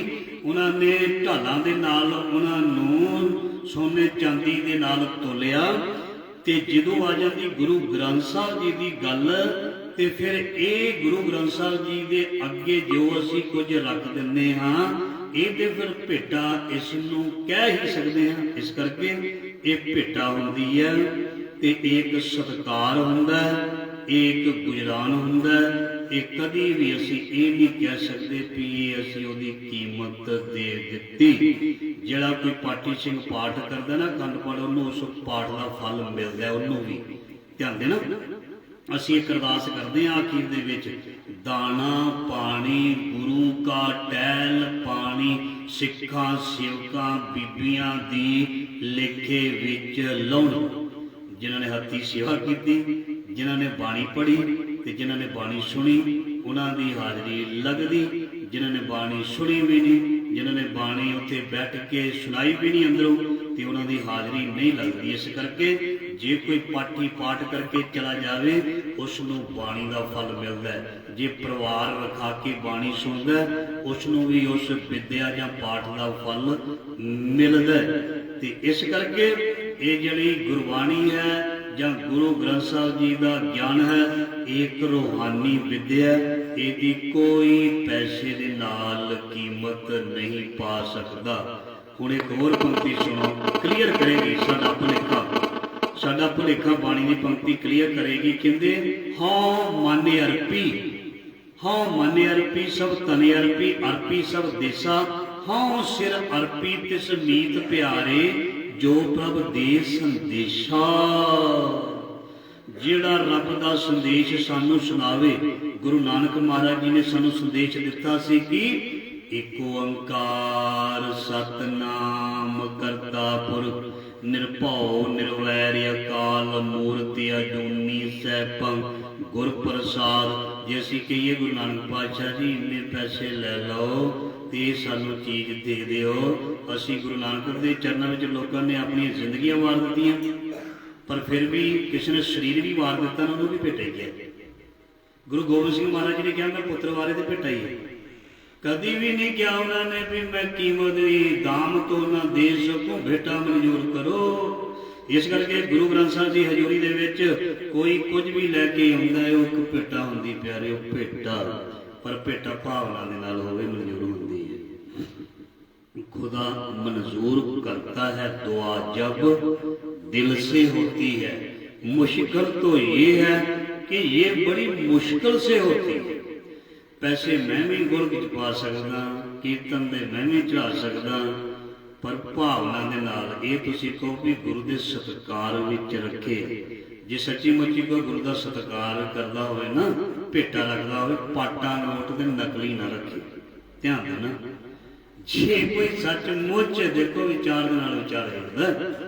Speaker 1: उन्होंने ढालां दे नाल उन्हां नूं सोने चांदी दे नाल तोलिया। ते जदों आ जाती गुरु ग्रंथ साहब जी की गल ते फिर ये गुरु ग्रंथ साहब जी दे अगे जो असीं कुछ रख दिंदे हां ये ते फिर भेटा इस नूं कह ही सकते हैं। इस करके ये भेटा हुंदी है ते एक सत्कार हुंदा है, एक गुजरान हुंदा है। ये कदी भी असी ये नहीं कह सकते भी असी उहदी कीमत दे दित्ती। जिहड़ा कोई पाठी सिंह पाठ करदा ना अखंड पाठ, उहनूं उस पाठ का फल मिलदा है। उहनूं भी ध्यान देना, असी एक अरदास करते हैं आखिर दे विच, दाना पानी गुरु का टहल पानी, सिखां सेवकां बीबियां दी लेखे विच लाउणी। जिन्हां ने हत्थी सेवा की, जिन्हां ने बाणी पढ़ी ते जिन्हां ने बाणी सुनी, उन्हां दी हाज़री लगदी। जिन्हां ने बाणी सुनी भी नहीं, जिन्हां ने बाणी उत्थे बैठ के सुनाई भी नहीं अंदरों, ते उन्हां दी हाज़री नहीं लगदी। इस करके जे कोई पाठी पाठ करके चला जाए उसनूं बाणी का फल मिलता है। जे परिवार रखा के बाणी सुनता है उसनूं भी उस विद्या जां पाठ का फल मिलता है। ते इस करके ये जिहड़ी गुरबाणी है ਜਾਂ गुरु ग्रंथ साहब जी का ज्ञान है, एक रूहानी विद्या, इसकी कोई पैसे दे नाल कीमत नहीं पा सकता। हुण एक होर पंक्ति सुनो, क्लीयर करेगी साडा भुलेखा, साडा भुलेखा बाणी की पंक्ति क्लीयर करेगी। कहते हाँ माने अर्पी, हाँ माने अर्पी सब तने अर्पी, अर्पी सब देसा, हाँ सिर अर्पी तिस मीत प्यारे, जो प्रभ दे संदेशा। जिहड़ा रब दा संदेश सानू सुनावे, गुरु नानक महाराज जी ने सानू संदेश दिता सी कि एक ओंकार सतनाम करता पुरख निरभौ निर्वैर अकाल मूर्ति अजूनी सैभं गुर प्रसाद। जे असीं कहिए गुरु नानक पातशाह जी इन्ने पैसे लै लो ते सानू चीज़ दे दिओ, असीं गुरु नानक दे चरणों में लोगों ने अपनी जिंदगियां वार दित्तियां, पर फिर भी किसी ने शरीर भी वार दिता, उन्होंने भी भेटा ही है। गुरु गोबिंद सिंह महाराज जी ने कहा मैं पुत्र वारे तो भेटा ही है। कभी भी नहीं कहा उन्होंने भी मैं कीमत दाम तो ना दे सकूं, भेटा मंजूर करो। इस करके गुरु ग्रंथ साहब की हजूरी दे विच कोई कुछ भी लैके आउंदा है, वो एक भेटा हुंदी प्यारे, वो भेटा, पर भेटा भावना दे नाल होवे मंजूर हुंदी है। खुदा मंजूर करता है दुआ जब दिल से होती है। मुश्किल तो ये है कि ये बड़ी मुश्किल से होती है। पैसे मैं भी गुर विच पा सकदा, कीर्तन दे मैं भी चढ़ा सकदा, पर भावना दे नाल ये तुसीं कहो भी गुरु दे सत्कार विच रखे। जे सच्ची मुच्ची कोई गुरु दा सत्कार करदा होवे ना ਭੇਟਾ ਰੱਖਦਾ ਹੋਵੇ, ਪਾਟਾ ਨੋਟ ਤੇ ਨਕਲੀ ਨਾ ਰੱਖੇ। ਧਿਆਨ ਦੇਣਾ, ਜੇ ਕੋਈ ਸੱਚਮੁੱਚ ਦੇਖੋ ਵਿਚਾਰ ਦੇ ਨਾਲ ਵਿਚਾਰ ਕਰਦਾ,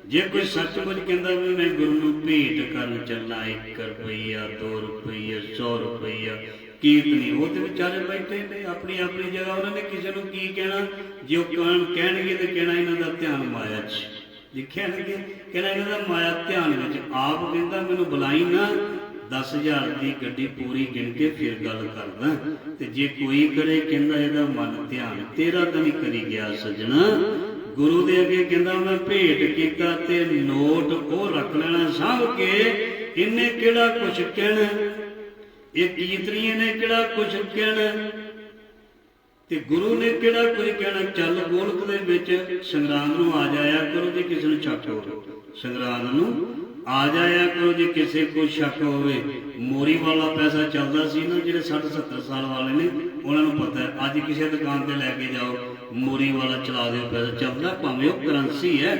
Speaker 1: ਜੇ ਕੋਈ ਸੱਚਮੁੱਚ ਕਹਿੰਦਾ ਵੀ ਮੈਂ ਗੁਰੂ ਨੂੰ ਭੇਟ ਕਰਨ ਚੱਲਾਂ 1 ਰੁਪਈਆ 2 ਰੁਪਈਆ 100 ਰੁਪਈਆ ਕੀਰਤਨੀ, ਉਹ ਤੇ ਵਿਚਾਰੇ ਬੈਠੇ ਨੇ ਆਪਣੀ ਆਪਣੀ ਜਗ੍ਹਾ। ਉਹਨਾਂ ਨੇ ਕਿਸੇ ਨੂੰ ਕੀ ਕਹਿਣਾ, ਜੇ ਉਹ ਕਹਿਣਗੇ ਤੇ ਕਹਿਣਾ ਇਹਨਾਂ ਦਾ ਧਿਆਨ ਮਾਇਆ 'ਚ, ਲਿਖਿਆਣਗੇ ਕਹਿਣਾ ਇਹਨਾਂ ਦਾ ਮਾਇਆ ਧਿਆਨ ਵਿੱਚ। ਆਪ ਕਹਿੰਦਾ ਮੈਨੂੰ ਬੁਲਾਈ ਨਾ, 10,000 ਦੀ ਗੱਡੀ ਪੂਰੀ ਗਿਣ ਕੇ ਫਿਰ ਗੱਲ ਕਰਦਾ। ਤੇ ਜੇ ਕੋਈ ਕਰੇ ਕਹਿੰਦਾ ਇਹਦਾ ਮਨ ਧਿਆਨ, ਤੇਰਾ ਤਾਂ ਨਹੀਂ ਕਰੀ ਗਿਆ ਸੱਜਣਾ। ਗੁਰੂ ਦੇ ਅੱਗੇ ਕਹਿੰਦਾ ਮੈਂ ਭੇਟ ਕੀਤਾ ਤੇ ਨੋਟ ਉਹ ਰੱਖ ਲੈਣਾ ਸਾਂਭ ਕੇ। ਇਹਨੇ ਕਿਹੜਾ ਕੁਛ ਕਹਿਣਾ, ਇਹ ਕੀਰਤਨੀਏ ਨੇ ਕਿਹੜਾ ਕੁਛ ਕਹਿਣਾ, ਤੇ ਗੁਰੂ ਨੇ ਕਿਹੜਾ ਕੁਝ ਕਹਿਣਾ। ਚੱਲ ਗੋਲਕ ਦੇ ਵਿੱਚ ਸੰਗਰਾਂਦ ਨੂੰ ਆ ਜਾਇਆ ਕਰੋ ਜੇ ਕਿਸੇ ਨੂੰ ਸ਼ੱਕ ਹੋਵੇ, ਸੰਗਰਾਂਦ ਨੂੰ ਆ ਜਾਇਆ ਕਰੋ ਜੇ ਕਿਸੇ ਕੋ ਸ਼ੱਕ ਹੋਵੇ। ਮੋਰੀ ਵਾਲਾ ਪੈਸਾ ਚੱਲਦਾ ਸੀ ਨਾ, ਜਿਹੜੇ 60-70 ਸਾਲ ਵਾਲੇ ਨੇ ਉਹਨਾਂ ਨੂੰ ਪਤਾ ਹੈ। ਅੱਜ ਕਿਸੇ ਦੁਕਾਨ ਤੇ ਲੈ ਕੇ ਜਾਓ, ਮੋਰੀ ਵਾਲਾ ਚਲਾ ਦਿਓ, ਪੈਸਾ ਚੱਲਦਾ, ਭਾਵੇਂ ਉਹ ਕਰੰਸੀ ਹੈ,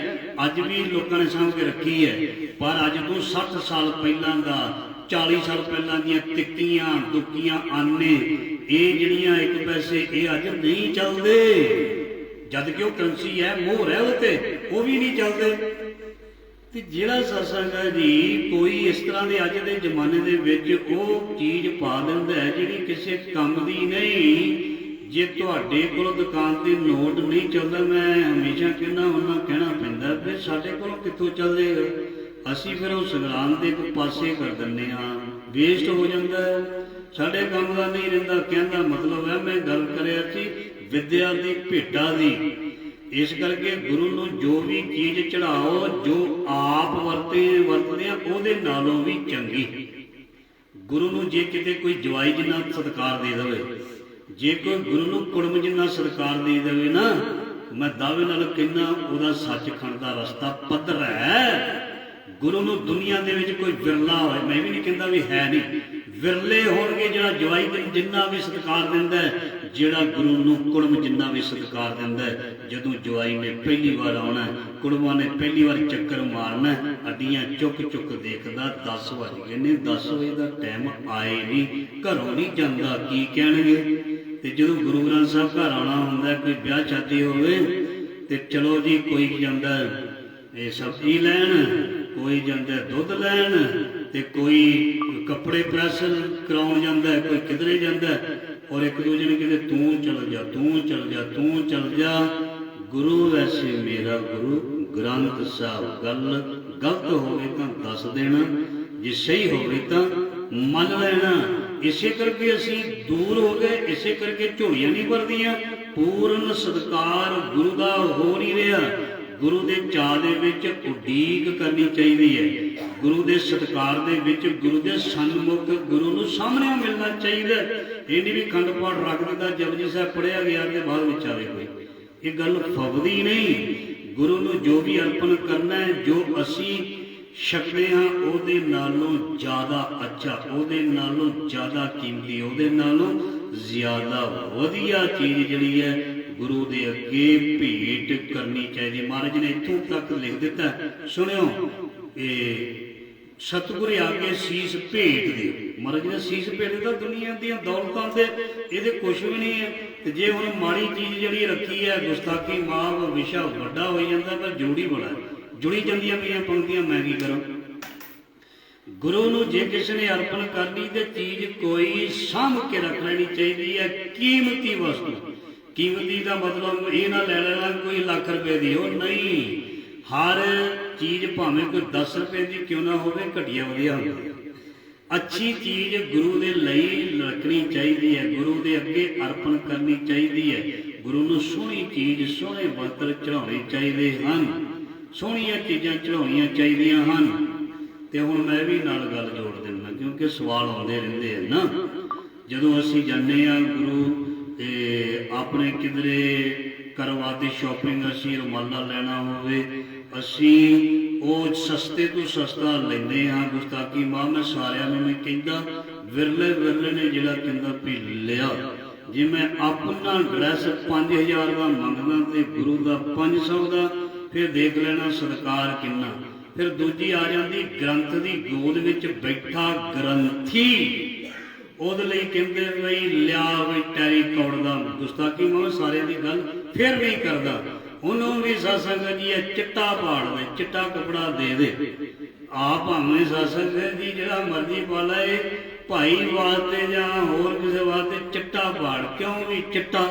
Speaker 1: ਅੱਜ ਵੀ ਲੋਕਾਂ ਨੇ ਸਾਂਭ ਕੇ ਰੱਖੀ ਹੈ। ਪਰ ਅੱਜ ਤੋਂ 60 ਸਾਲ ਪਹਿਲਾਂ ਦਾ, 40 ਸਾਲ ਪਹਿਲਾਂ ਦੀਆਂ ਟਿੱਕੀਆਂ ਦੁੱਕੀਆਂ ਆਨੇ, ਇਹ ਜਿਹੜੀਆਂ 1 ਪੈਸੇ, ਇਹ ਅੱਜ ਨਹੀਂ ਚੱਲਦੇ। ਜਦ ਕਿ ਉਹ ਕਰੰਸੀ ਹੈ, ਮੋਹਰ ਹੈ ਉਹ ਤੇ, ਉਹ ਵੀ ਨਹੀਂ ਚੱਲਦੇ। ਤੇ ਜਿਹੜਾ ਸਤਸੰਗ ਹੈ ਜੀ, ਕੋਈ ਇਸ ਤਰ੍ਹਾਂ ਦੇ ਅੱਜ ਦੇ ਜ਼ਮਾਨੇ ਦੇ ਵਿੱਚ ਉਹ ਚੀਜ਼ ਪਾ ਦਿੰਦਾ ਹੈ ਜਿਹੜੀ ਕਿਸੇ ਕੰਮ ਦੀ ਨਹੀਂ। ਜੇ ਤੁਹਾਡੇ ਕੋਲ ਦੁਕਾਨ ਤੇ ਨੋਟ ਨਹੀਂ ਚੱਲਦਾ, ਮੈਂ ਹਮੇਸ਼ਾ ਕਹਿੰਦਾ ਉਹਨਾਂ ਕਹਿਣਾ ਪੈਂਦਾ ਫਿਰ ਸਾਡੇ ਕੋਲ ਕਿੱਥੋਂ ਚੱਲੇਗਾ। ਅਸੀਂ ਫਿਰ ਉਹ ਸੰਗਰਾਂਦ ਦੇ ਇੱਕ ਪਾਸੇ ਕਰ ਦਿੰਦੇ ਹਾਂ, ਵੇਸਟ ਹੋ ਜਾਂਦਾ ਹੈ, ਸਾਡੇ ਕੰਮ ਦਾ ਨਹੀਂ ਰਹਿੰਦਾ। ਕਹਿੰਦਾ ਮਤਲਬ ਹੈ, ਮੈਂ ਗੱਲ ਕਰਿਆ ਸੀ ਵਿਦਿਆ ਦੀ ਭੇਟਾ ਦੀ। ਇਸ ਕਰਕੇ ਗੁਰੂ ਨੂੰ ਜੋ ਵੀ ਚੀਜ਼ ਚੜਾਓ, ਜੋ ਆਪ ਵਰਤਦੇ ਆ ਉਹਦੇ ਨਾਲੋਂ ਵੀ ਚੰਗੀ। ਗੁਰੂ ਨੂੰ ਜੇ ਕਿਤੇ ਕੋਈ ਜਵਾਈ ਜਿੰਨਾ ਸਤਿਕਾਰ ਦੇ ਦੇਵੇ, ਜੇ ਕੋਈ ਗੁਰੂ ਨੂੰ ਕੁੜਮ ਜਿੰਨਾ ਸਤਿਕਾਰ ਦੇ ਦੇਵੇ ਨਾ, ਮੈਂ ਦਾਅਵੇ ਨਾਲ ਕਹਿੰਦਾ ਉਹਦਾ ਸੱਚਖੰਡ ਦਾ ਰਸਤਾ ਪੱਧਰ ਹੈ। ਗੁਰੂ ਨੂੰ ਦੁਨੀਆ ਦੇ ਵਿੱਚ ਕੋਈ ਵਿਰਲਾ ਹੋਏ, ਮੈਂ ਵੀ ਨਹੀਂ ਕਹਿੰਦਾ ਵੀ ਹੈ ਨਹੀਂ, ਵਿਰਲੇ ਹੋਣਗੇ ਜਿਹੜਾ ਜਵਾਈ ਜਿੰਨਾ ਵੀ ਸਤਿਕਾਰ ਦਿੰਦਾ, ਜਿਹੜਾ ਗੁਰੂ ਨੂੰ ਕੁੜਮ ਜਿੰਨਾ ਵੀ ਸਤਿਕਾਰ ਦਿੰਦਾ। ਜਦੋਂ ਜਵਾਈ ਨੇ ਪਹਿਲੀ ਵਾਰ ਆਉਣਾ, ਕੁੜਮਾਂ ਨੇ ਪਹਿਲੀ ਵਾਰ ਚੱਕਰ ਮਾਰਨਾ, ਅੱਡੀਆਂ ਚੁੱਕ ਚੁੱਕ ਦੇਖਦਾ 10 ਵੱਜ ਗਏ ਨੇ, 10 ਵਜੇ ਦਾ ਟਾਈਮ ਆਏ ਨਹੀਂ, ਘਰੋਂ ਨਹੀਂ ਜਾਂਦਾ, ਕੀ ਕਹਿਣਗੇ। ਤੇ ਜਦੋਂ ਗੁਰੂ ਗ੍ਰੰਥ ਸਾਹਿਬ ਘਰ ਆਉਣਾ ਹੁੰਦਾ, ਕੋਈ ਵਿਆਹ ਸ਼ਾਦੀ ਹੋਵੇ ਤੇ ਚਲੋ ਜੀ, ਕੋਈ ਜਾਂਦਾ ਇਹ ਸਬਜ਼ੀ ਲੈਣ, ਕੋਈ ਜਾਂਦਾ ਦੁੱਧ ਲੈਣ, ਤੇ ਕੋਈ ਕੱਪੜੇ ਪ੍ਰੈਸ ਕਰਾਉਣ ਜਾਂਦਾ, ਕੋਈ ਕਿਧਰੇ ਜਾਂਦਾ, ਔਰ ਇੱਕ ਦੂਜੇ ਨੂੰ ਕਹਿੰਦੇ ਤੂੰ ਚਲ ਜਾ, ਤੂੰ ਚਲ ਜਾ, ਤੂੰ ਚਲ ਜਾ। ਗੁਰੂ ਵੈਸੇ ਮੇਰਾ ਗੁਰੂ ਗ੍ਰੰਥ ਸਾਹਿਬ, ਗੱਲ ਗਲਤ ਹੋਵੇ ਤਾਂ ਦੱਸ ਦੇਣਾ, ਜੇ ਸਹੀ ਹੋਵੇ ਤਾਂ ਮੰਨ ਲੈਣਾ। ਇਸੇ ਕਰਕੇ ਅਸੀਂ ਦੂਰ ਹੋ ਗਏ, ਇਸੇ ਕਰਕੇ ਝੋਲੀਆਂ ਨਹੀਂ ਭਰਦੀਆਂ। ਪੂਰਨ ਸਤਿਕਾਰ ਗੁਰੂ ਦਾ ਹੋ ਨਹੀਂ ਰਿਹਾ। ਗੁਰੂ ਦੇ ਚਾਅ ਦੇ ਵਿੱਚ ਉਡੀਕ ਕਰਨੀ ਚਾਹੀਦੀ ਹੈ, ਗੁਰੂ ਦੇ ਸਤਿਕਾਰ ਦੇ ਵਿੱਚ, ਗੁਰੂ ਦੇ ਸਨਮੁਖ, ਗੁਰੂ ਨੂੰ ਸਾਹਮਣੇ ਮਿਲਣਾ ਚਾਹੀਦਾ। ਇਹ ਨਹੀਂ ਵੀ ਖੰਡ ਪਾਠ ਰੱਖ ਦਿੰਦਾ, ਜਪਜੀ ਸਾਹਿਬ ਪੜ੍ਹਿਆ ਗਿਆ ਤੇ ਬਾਅਦ ਵਿੱਚ ਆਵੇ ਕੋਈ, ਇਹ ਗੱਲ ਫਬਦੀ ਨਹੀਂ। ਗੁਰੂ ਨੂੰ ਜੋ ਵੀ ਅਰਪਣ ਕਰਨਾ ਹੈ, ਜੋ ਅਸੀਂ ਛਕਦੇ ਹਾਂ, ਉਹਦੇ ਨਾਲੋਂ ਜ਼ਿਆਦਾ ਅੱਛਾ, ਉਹਦੇ ਨਾਲੋਂ ਜ਼ਿਆਦਾ ਕੀਮਤੀ, ਉਹਦੇ ਨਾਲੋਂ ਜ਼ਿਆਦਾ ਵਧੀਆ ਚੀਜ਼ ਜਿਹੜੀ ਹੈ ਗੁਰੂ ਦੇ ਅੱਗੇ ਭੇਟ ਕਰਨੀ ਚਾਹੀਦੀ। ਮਹਾਰਾਜ ਨੇ ਇੱਥੋਂ ਤੱਕ ਲਿਖ ਦਿੱਤਾ, ਸੁਣਿਓ, ਇਹ ਸਤਿਗੁਰ ਆਗੇ ਸੀਸ ਭੇਟ ਦਿਓ। ਮਹਾਰਾਜ ਨੇ ਸੀਸ ਭੇਟ ਦਿੱਤਾ, ਦੁਨੀਆ ਦੀਆਂ ਦੌਲਤਾਂ ਤੇ ਇਹਦੇ ਕੁਛ ਵੀ ਨਹੀਂ ਹੈ। ਤੇ ਜੇ ਹੁਣ ਮਾੜੀ ਚੀਜ਼ ਜਿਹੜੀ ਰੱਖੀ ਹੈ, ਗੁਸਤਾਖੀ ਮਾਫ, ਵਿਸ਼ਾ ਵੱਡਾ ਹੋਈ ਜਾਂਦਾ, ਪਰ ਜੋੜੀ ਬੜਾ ਜੁੜੀ ਜਾਂਦੀਆਂ ਮੇਰੀਆਂ ਪੰਕਤੀਆਂ, ਮੈਂ ਕੀ ਕਰਾਂ। ਗੁਰੂ ਨੂੰ ਜੇ ਕਿਸੇ ਨੇ ਅਰਪਣ ਕਰਨੀ ਤੇ ਚੀਜ਼ ਕੋਈ ਸਾਂਭ ਕੇ ਰੱਖ ਲੈਣੀ ਚਾਹੀਦੀ ਹੈ, ਕੀਮਤੀ ਵਸਤੂ। ਕੀਮਤੀ ਦਾ ਮਤਲਬ ਇਹ ਨਾ ਲੈ ਲੈਣਾ ਕੋਈ ਲੱਖ ਰੁਪਏ ਦੀ, ਉਹ ਨਹੀਂ। ਹਰ ਚੀਜ਼ ਭਾਵੇਂ ਕੋਈ 10 ਰੁਪਏ ਦੀ ਕਿਉਂ ਨਾ ਹੋਵੇ, ਘਟੀਆ ਵਧੀਆ ਹੁੰਦੀ। ਅੱਛੀ ਚੀਜ਼ ਗੁਰੂ ਦੇ ਲਈ ਰੱਖਣੀ ਚਾਹੀਦੀ ਹੈ, ਗੁਰੂ ਦੇ ਅੱਗੇ ਅਰਪਣ ਕਰਨੀ ਚਾਹੀਦੀ ਹੈ। ਗੁਰੂ ਨੂੰ ਸੋਹਣੀ ਚੀਜ਼, ਸੋਹਣੇ ਬਰਤਨ ਚੜਾਉਣੇ ਚਾਹੀਦੇ ਹਨ, ਸੋਹਣੀਆਂ ਚੀਜ਼ਾਂ ਚੜਾਉਣੀਆਂ ਚਾਹੀਦੀਆਂ ਹਨ। ਤੇ ਹੁਣ ਮੈਂ ਵੀ ਨਾਲ ਗੱਲ ਜੋੜ ਦਿੰਦਾ, ਕਿਉਂਕਿ ਸਵਾਲ ਆਉਂਦੇ ਰਹਿੰਦੇ ਆ ਨਾ। ਜਦੋਂ ਅਸੀਂ ਜਾਂਦੇ ਹਾਂ ਗੁਰੂ ਤੇ ਆਪਣੇ ਕਿਧਰੇ ਕਰਵਾਤੀ ਸ਼ਾਪਿੰਗ, ਅਸੀਂ ਰੁਮਾਲਾ ਲੈਣਾ ਹੋਵੇ, ਅਸੀਂ ਉਹ ਸਸਤੇ ਤੋਂ ਸਸਤਾ ਲੈਂਦੇ ਹਾਂ। ਗੁਸਤਾਖੀ ਮਾਂ, ਮੈਂ ਸਾਰਿਆਂ ਨੂੰ ਨਹੀਂ ਕਹਿੰਦਾ, ਵਿਰਲੇ ਵਿਰਲੇ ਨੇ ਜਿਹੜਾ ਕਹਿੰਦਾ ਵੀ ਲਿਆ। ਜੇ ਮੈਂ ਆਪਣਾ ਡਰੈਸ 5000 ਦਾ ਮੰਗਦਾ ਤੇ ਗੁਰੂ ਦਾ 500 ਦਾ, ਫਿਰ ਦੇਖ ਲੈਣਾ ਸਤਿਕਾਰ ਕਿੰਨਾ। ਫਿਰ ਦੂਜੀ ਆ ਜਾਂਦੀ ਗ੍ਰੰਥ ਦੀ ਗੋਦ ਵਿੱਚ ਬੈਠਾ ਗ੍ਰੰਥੀ, ਉਹਦੇ ਲਈ ਕਹਿੰਦੇ ਬਈ ਲਿਆ ਵੀ ਟੈਰੀ ਕੌੜ ਦਾ ਗੁਸਤਾਖੀ ਮੈਂ ਸਾਰਿਆਂ ਦੀ ਗੱਲ ਫਿਰ ਨਹੀਂ ਕਰਦਾ। ਉਹਨੂੰ ਵੀ ਸਤਸੰਗ ਜੀ ਇਹ ਚਿੱਟਾ ਪਾੜ ਦੇ, ਚਿੱਟਾ ਕੱਪੜਾ ਦੇ ਦੇ। ਆਪ ਭਾਵੇਂ ਸਤਸੰਗ ਜੀ ਜਿਹੜਾ ਮਰਜ਼ੀ ਪਾ ਲਏ, ਭਾਈ ਵਾਸਤੇ ਜਾਂ ਹੋਰ ਕਿਸੇ ਵਾਸਤੇ ਚਿੱਟਾ ਪਾੜ। ਕਿਉਂ ਵੀ ਚਿੱਟਾ?